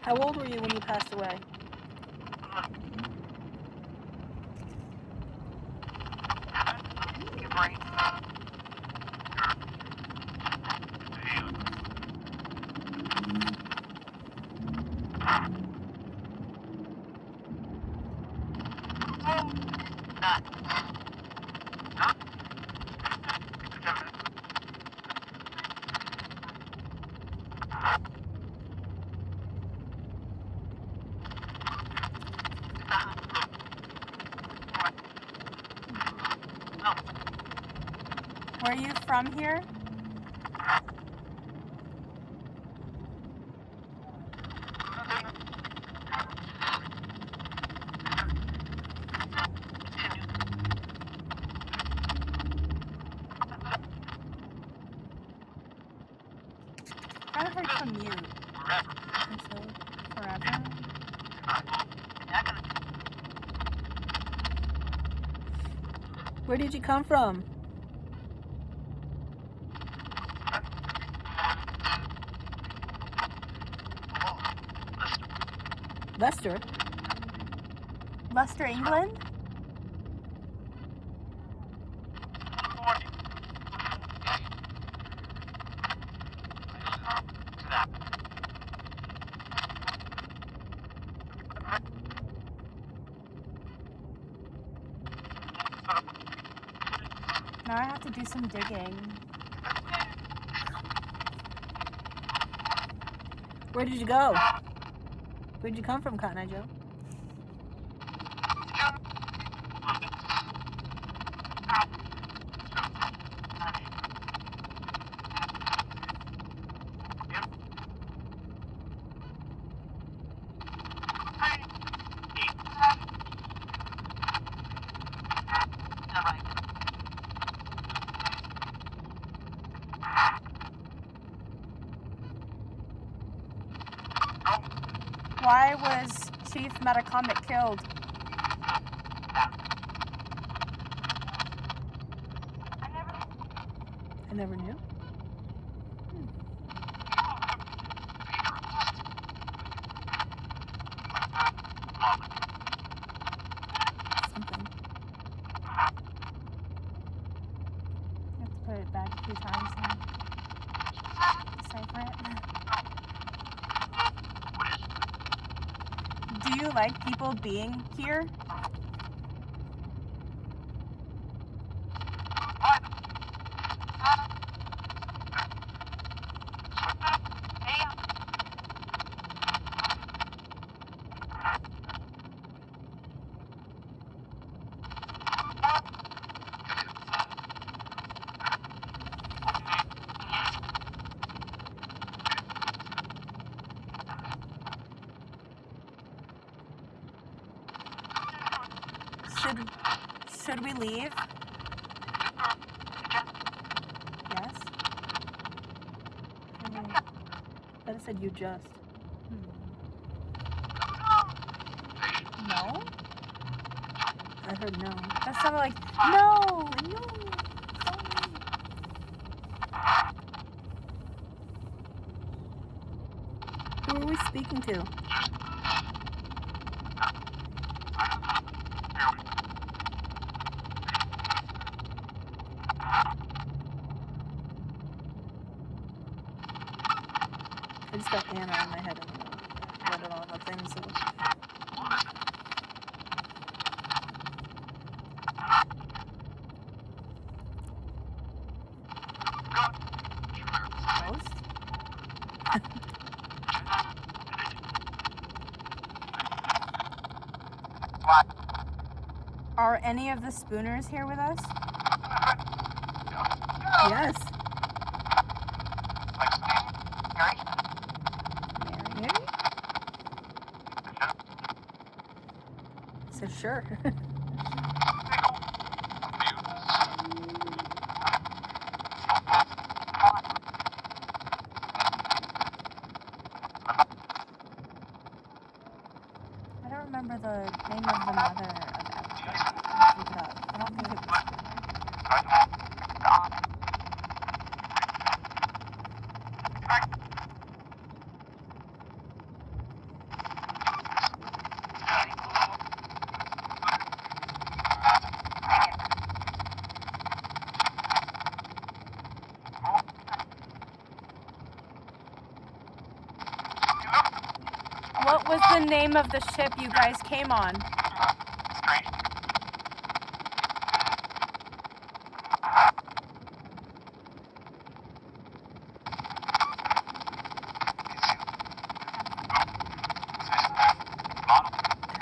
Speaker 2: How old were you when you passed away?
Speaker 6: Were you from here? I heard commute. Forever.
Speaker 2: Where did you come from? Leicester?
Speaker 6: Leicester, England? Now I have to do some digging.
Speaker 2: Where did you go? Where did you come from, Cotton Eye Joe?
Speaker 6: Why was Chief Metacomet killed?
Speaker 2: I never knew. Something.
Speaker 6: You have to put it back a few times and decipher it. Do you like people being here? Should we leave? Yes?
Speaker 2: I just said you just.
Speaker 6: No?
Speaker 2: I heard no.
Speaker 6: That sounded like, no, no.
Speaker 2: Who are we speaking to? I just got Anna in my head and read it all the things. So.
Speaker 6: Ghost? Are any of the Spooners here with us?
Speaker 2: Yes.
Speaker 6: Mary?
Speaker 2: Mary? said, sure.
Speaker 6: I don't remember the name of the mother of Abigail. Let's look it up. I don't think it was. What was the name of the ship you guys came on?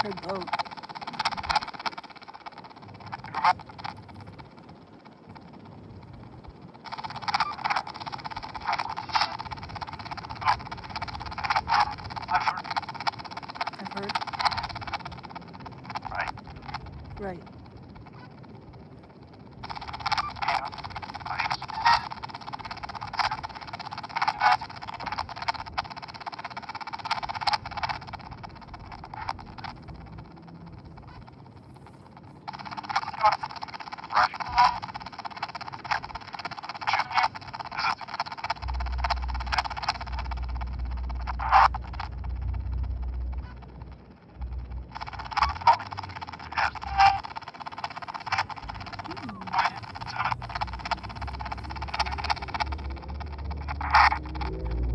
Speaker 2: Her boat. I've heard. Right.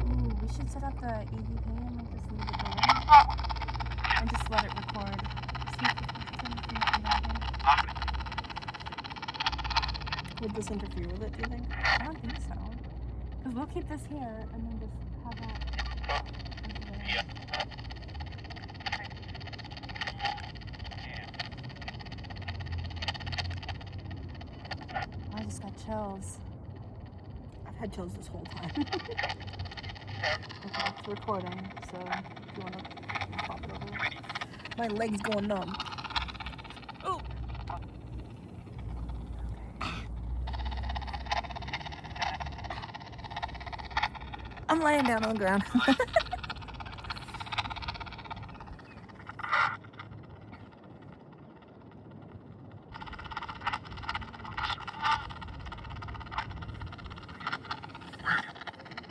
Speaker 6: Ooh, we should set up the EVP and like just leave it going. And just let it record. See if anything happen.
Speaker 2: Would this interfere with it, do you think?
Speaker 6: I don't think so. Because we'll keep this here and then just have that. Oh, I just got chills.
Speaker 2: I've had chills this whole time. Okay, it's recording, so if you want to pop it over. My leg's going numb. Oh! I'm laying down on the ground.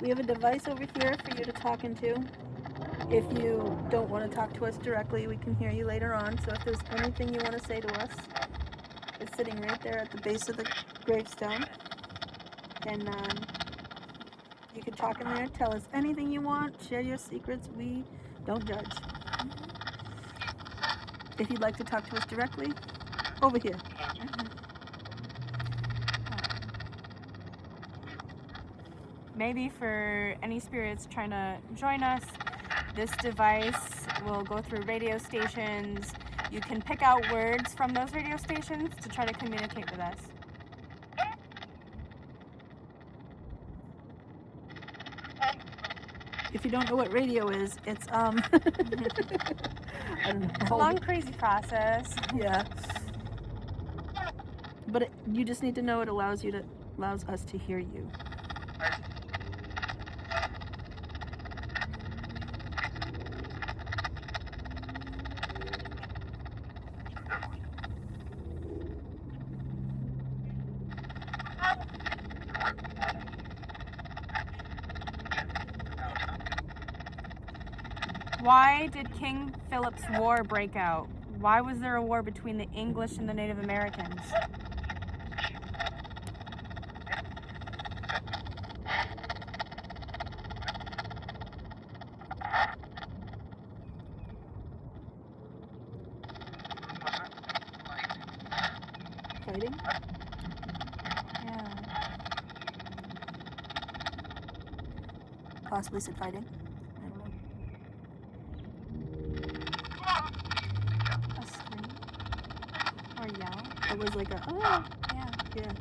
Speaker 2: We have a device over here for you to talk into. If you don't want to talk to us directly, we can hear you later on. So if there's anything you want to say to us, it's sitting right there at the base of the gravestone. And you can talk in there, tell us anything you want, share your secrets. We don't judge. If you'd like to talk to us directly, over here.
Speaker 6: Maybe for any spirits trying to join us, this device will go through radio stations. You can pick out words from those radio stations to try to communicate with us.
Speaker 2: If you don't know what radio is, it's I don't know.
Speaker 6: It's a long, crazy process.
Speaker 2: Yeah. But you just need to know it allows us to hear you.
Speaker 6: Why did King Philip's War break out? Why was there a war between the English and the Native Americans?
Speaker 2: Fighting?
Speaker 6: Yeah.
Speaker 2: Possibly said fighting. I don't know.
Speaker 6: A scream? Or yell?
Speaker 2: It was like a, oh,
Speaker 6: Yeah.
Speaker 2: yeah.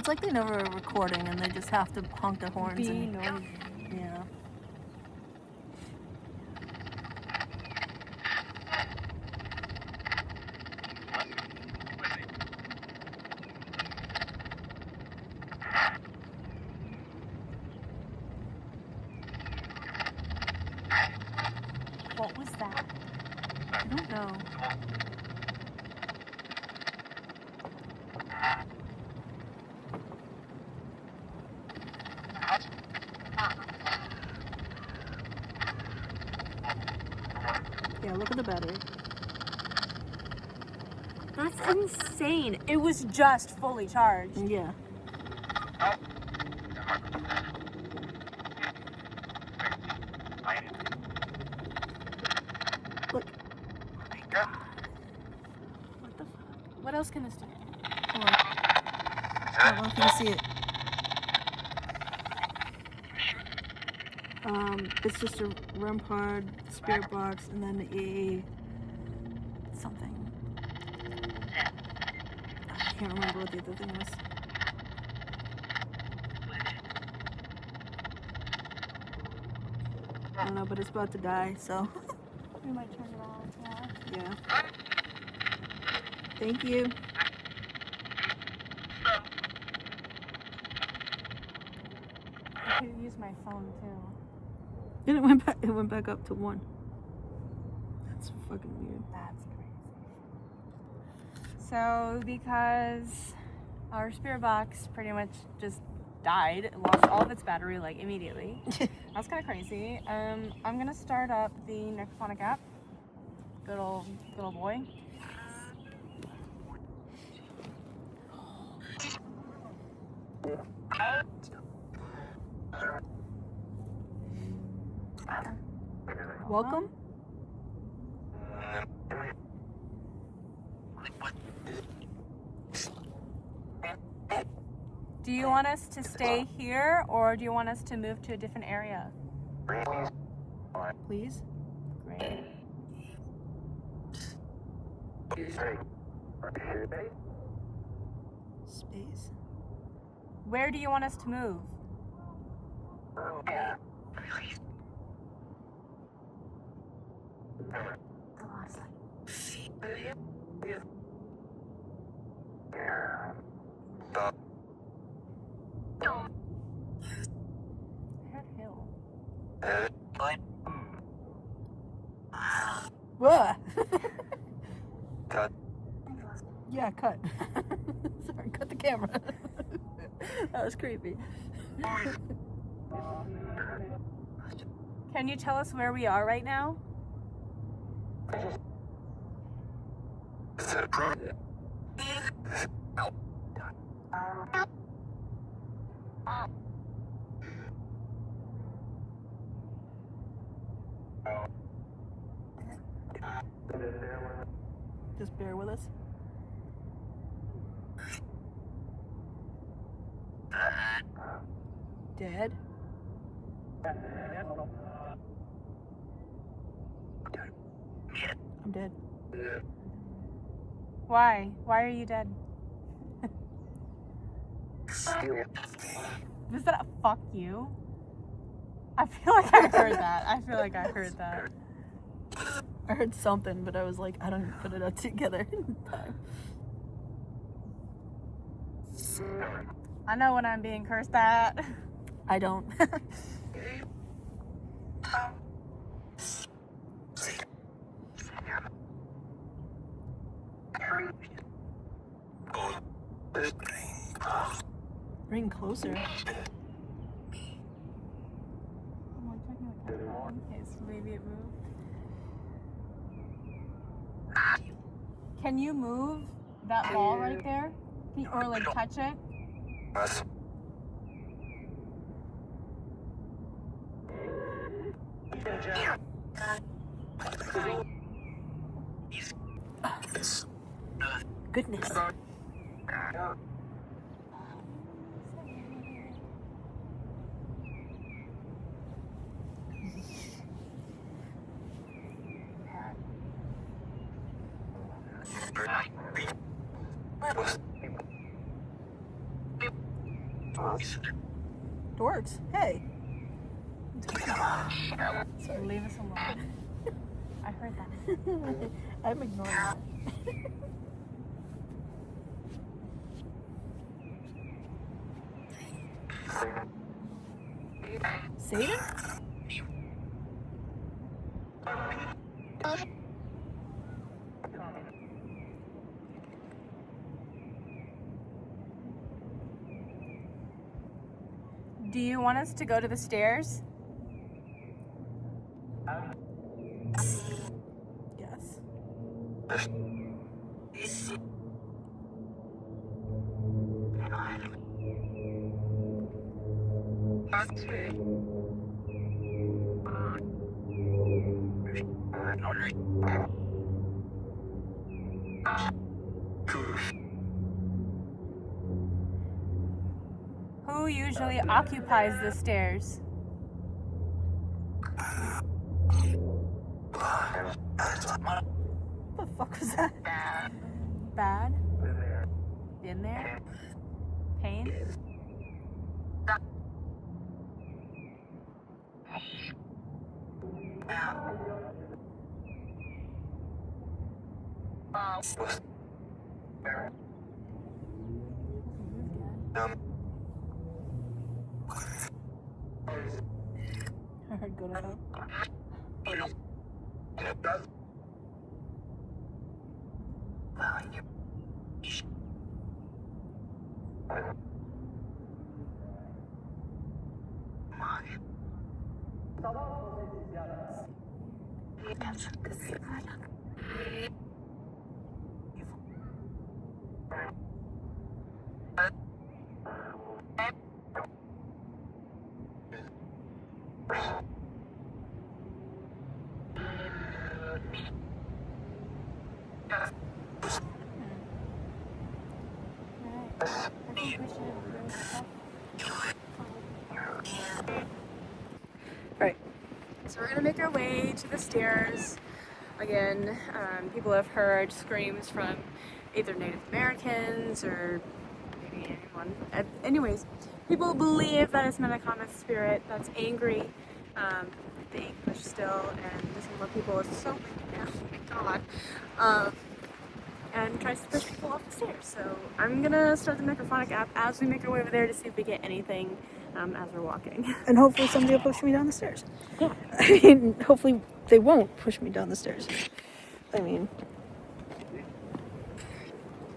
Speaker 2: It's like they know we're recording and they just have to honk their horns
Speaker 6: Be
Speaker 2: and
Speaker 6: noisy.
Speaker 2: yeah.
Speaker 6: What was that?
Speaker 2: I don't know. Yeah, look at the battery.
Speaker 6: That's insane. It was just fully charged.
Speaker 2: Yeah. Look.
Speaker 6: What the fuck? What else can this do?
Speaker 2: Hold on. I don't know if you can see it. It's just a REM pod, spirit box, and then a something. I can't remember what the other thing was. I don't know, but it's about to die, so
Speaker 6: We might turn it off. Yeah.
Speaker 2: yeah. Thank you.
Speaker 6: I could use my phone too.
Speaker 2: And it went back up to 1. That's fucking weird.
Speaker 6: That's crazy. So because our spirit box pretty much just died, it lost all of its battery like immediately. That's kind of crazy. I'm gonna start up the Necrophonic app. Good old boy.
Speaker 2: Welcome.
Speaker 6: Do you want us to stay here or do you want us to move to a different area?
Speaker 2: Please.
Speaker 6: Great.
Speaker 2: Space.
Speaker 6: Where do you want us to move? Head Hill.
Speaker 2: What? Yeah, cut. Sorry, cut the camera. That was creepy.
Speaker 6: Can you tell us where we are right now?
Speaker 2: Just bear with us. Dead? I'm dead.
Speaker 6: Why? Why are you dead? Was that a fuck you? I feel like I heard that. I feel like I heard that.
Speaker 2: I heard something, but I was like, I don't put it up together in time.
Speaker 6: I know when I'm being cursed at.
Speaker 2: I don't. Bring closer.
Speaker 6: Okay, so maybe it moved. Can you move that ball right there? Or like touch it?
Speaker 2: Goodness. Dorks. Hey.
Speaker 6: Leave us alone. I heard that.
Speaker 2: I'm ignoring that. Satan?
Speaker 6: Do you want us to go to the stairs?
Speaker 2: Yes.
Speaker 6: Who usually occupies the stairs?
Speaker 2: What the fuck was that?
Speaker 6: Bad? Been there? Pain?
Speaker 2: I heard go to hell. Right.
Speaker 1: So we're gonna make our way to the stairs. Again, people have heard screams from either Native Americans or maybe anyone. Anyways, people believe that it's Metacomet's spirit that's angry, the English still, and doesn't love people. It's so oh my god, and tries to push people off the stairs. So I'm gonna start the microphonic app as we make our way over there to see if we get anything as we're walking.
Speaker 2: And hopefully somebody will push me down the stairs.
Speaker 1: Yeah.
Speaker 2: I mean, hopefully they won't push me down the stairs. I mean,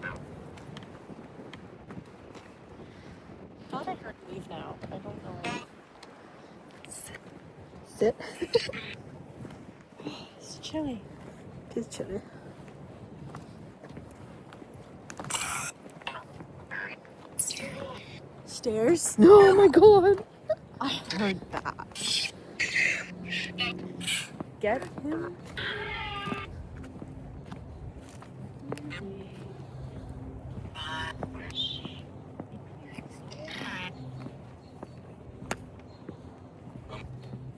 Speaker 1: I thought I heard leave now. I don't know.
Speaker 2: sit.
Speaker 1: It's chilly.
Speaker 2: It's chilly.
Speaker 1: Stairs?
Speaker 2: Oh my god.
Speaker 1: I heard that. Get him?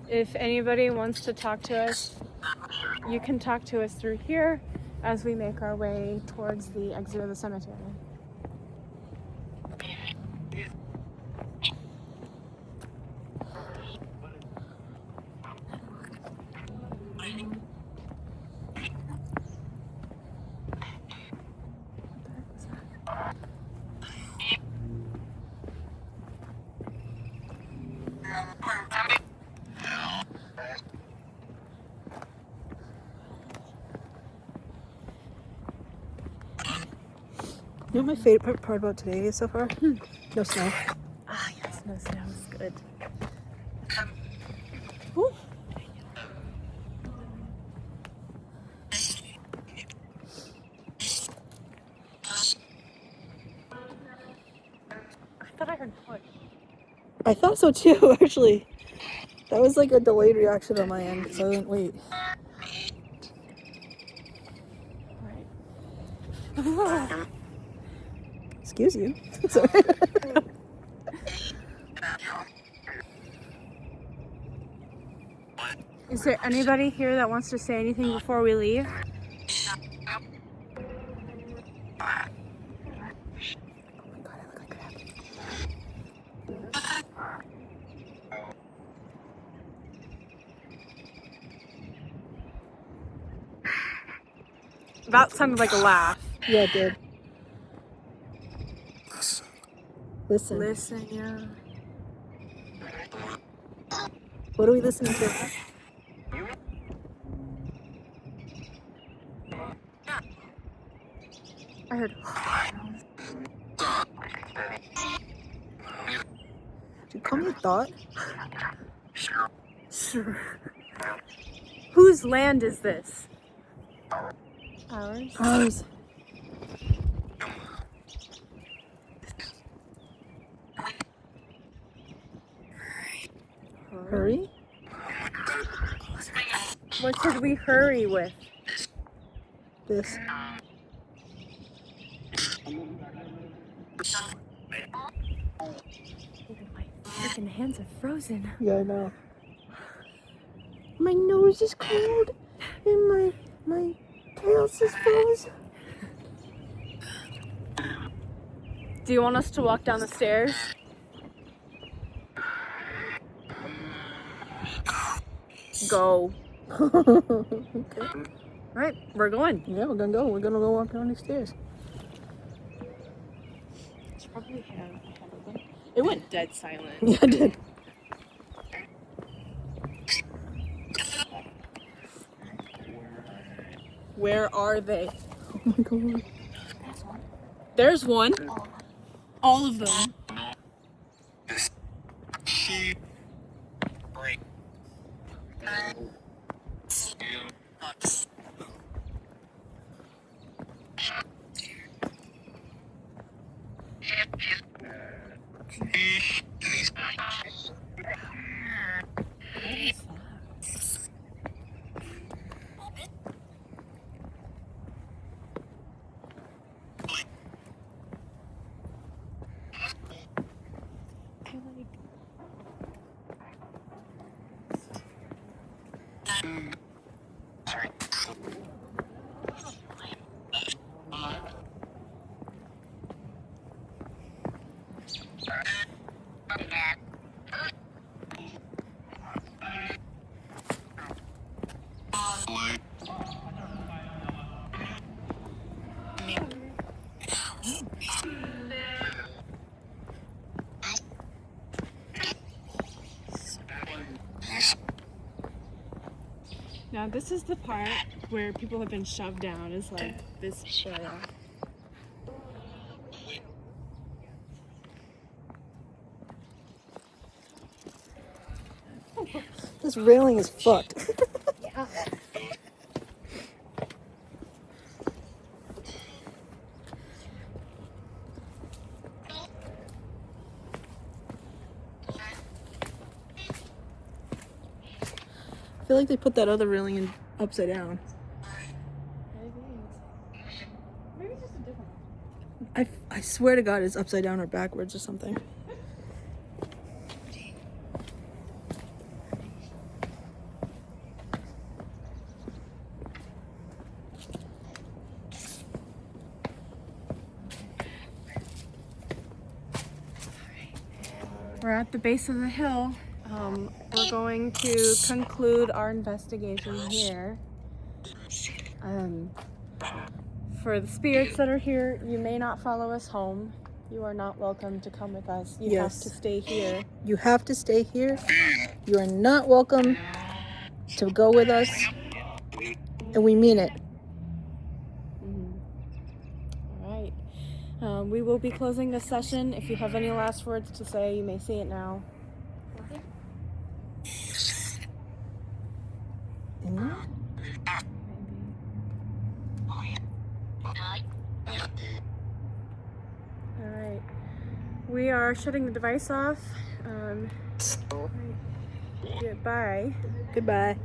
Speaker 1: If anybody wants to talk to us, you can talk to us through here as we make our way towards the exit of the cemetery.
Speaker 2: You know what my favorite part about today is so far? No snow.
Speaker 1: Ah, yes, no snow is good.
Speaker 2: Woo.
Speaker 1: I thought I heard push.
Speaker 2: I thought so too, actually. That was like a delayed reaction on my end, so I didn't wait.
Speaker 1: Alright.
Speaker 2: Excuse you. Sorry.
Speaker 1: Is there anybody here that wants to say anything before we leave? That sounded like a laugh.
Speaker 2: Yeah, it did. Listen.
Speaker 1: Listen, yeah.
Speaker 2: What are we listening to?
Speaker 1: I heard.
Speaker 2: Did you call me a thought?
Speaker 1: Sure. Whose land is this? Ours.
Speaker 2: Ours. Hurry?
Speaker 1: What should we hurry with?
Speaker 2: This.
Speaker 1: My freaking hands are frozen.
Speaker 2: Yeah, I know. My nose is cold and my tails is frozen.
Speaker 1: Do you want us to walk down the stairs? Go.
Speaker 2: Okay.
Speaker 1: Alright, we're going.
Speaker 2: Yeah, we're gonna go. We're gonna go walk down these stairs.
Speaker 1: It's probably it went dead silent.
Speaker 2: Yeah, I did.
Speaker 1: Where are they?
Speaker 2: Oh my god.
Speaker 1: There's one. All of them. Now this is the part where people have been shoved down, is like this area.
Speaker 2: This railing is fucked.
Speaker 1: Yeah.
Speaker 2: I feel like they put that other railing in upside down.
Speaker 1: Maybe just a different one.
Speaker 2: I swear to God it's upside down or backwards or something.
Speaker 1: We're at the base of the hill. We're going to conclude our investigation here. For the spirits that are here, you may not follow us home. You are not welcome to come with us. You have to stay here.
Speaker 2: You have to stay here. You are not welcome to go with us. And we mean it.
Speaker 1: All right. We will be closing this session. If you have any last words to say, you may say it now. Alright. We are shutting the device off. Goodbye.
Speaker 2: Goodbye.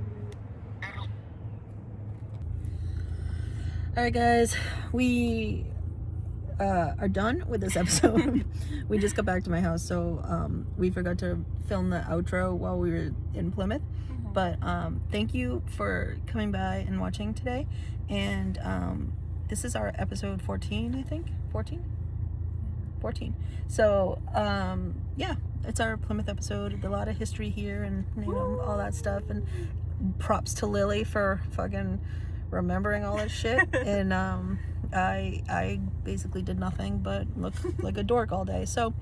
Speaker 2: Alright guys, we are done with this episode. We just got back to my house, so we forgot to film the outro while we were in Plymouth. But thank you for coming by and watching today. And this is our episode 14, I think. 14? 14. So yeah, it's our Plymouth episode. A lot of history here and all that stuff. And props to Lily for fucking remembering all this shit. And I basically did nothing but look like a dork all day. So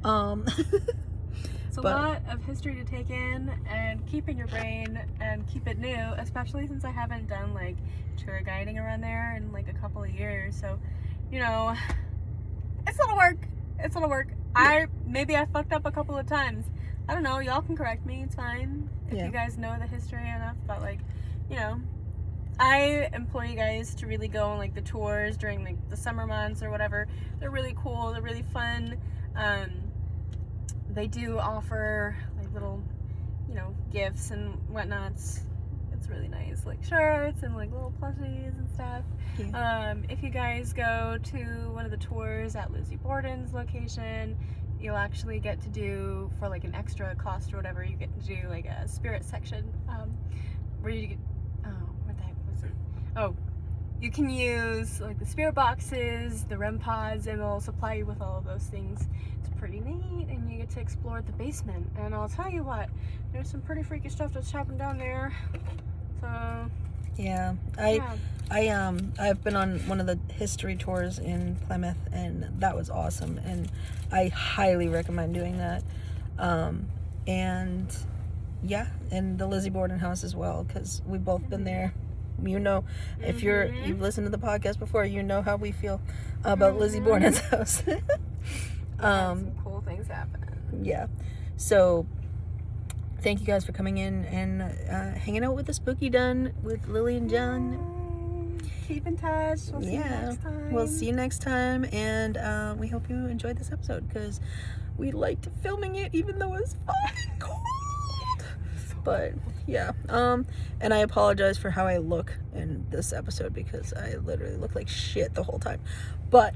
Speaker 6: It's a lot of history to take in and keep in your brain and keep it new, especially since I haven't done like tour guiding around there in like a couple of years. So, you know, it's a lot of work. It's a lot of work. Maybe I fucked up a couple of times. I don't know. Y'all can correct me. It's fine if you guys know the history enough. But like, you know, I implore you guys to really go on like the tours during like the summer months or whatever. They're really cool. They're really fun. They do offer like little, you know, gifts and whatnots. It's really nice, like shirts and like little plushies and stuff.
Speaker 2: Yeah.
Speaker 6: If you guys go to one of the tours at Lizzie Borden's location, you'll actually get to do, for like an extra cost or whatever, you get to do like a spirit section, where you get, what the heck was it? Oh, you can use like the spirit boxes, the REM pods, and they'll supply you with all of those things. It's pretty neat, and you get to explore the basement. And I'll tell you what, there's some pretty freaky stuff that's happening down there. So
Speaker 2: yeah, I've been on one of the history tours in Plymouth, and that was awesome, and I highly recommend doing that. And yeah, and the Lizzie Borden house as well, because we've both been there. You know, if you've listened to the podcast before, you know how we feel about Lizzie Borden's house.
Speaker 6: some cool things happen.
Speaker 2: Yeah, so thank you guys for coming in and hanging out with the Spooky Dun with Lily and Jenn.
Speaker 6: Keep in touch. We'll see you next time.
Speaker 2: We'll see you next time, and we hope you enjoyed this episode, because we liked filming it even though it was fucking cold. But yeah, and I apologize for how I look in this episode, because I literally look like shit the whole time, but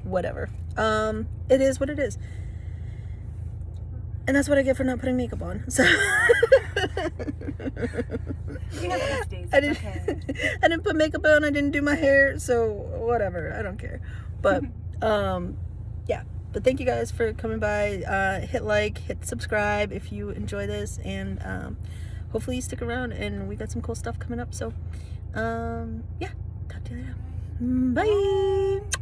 Speaker 2: whatever. It is what it is, and that's what I get for not putting makeup on. So
Speaker 6: We have these days.
Speaker 2: I didn't put makeup on, I didn't do my hair, so whatever, I don't care. But yeah, but thank you guys for coming by. Hit like, hit subscribe if you enjoy this, and hopefully you stick around, and we got some cool stuff coming up. So yeah, talk to you later. Bye.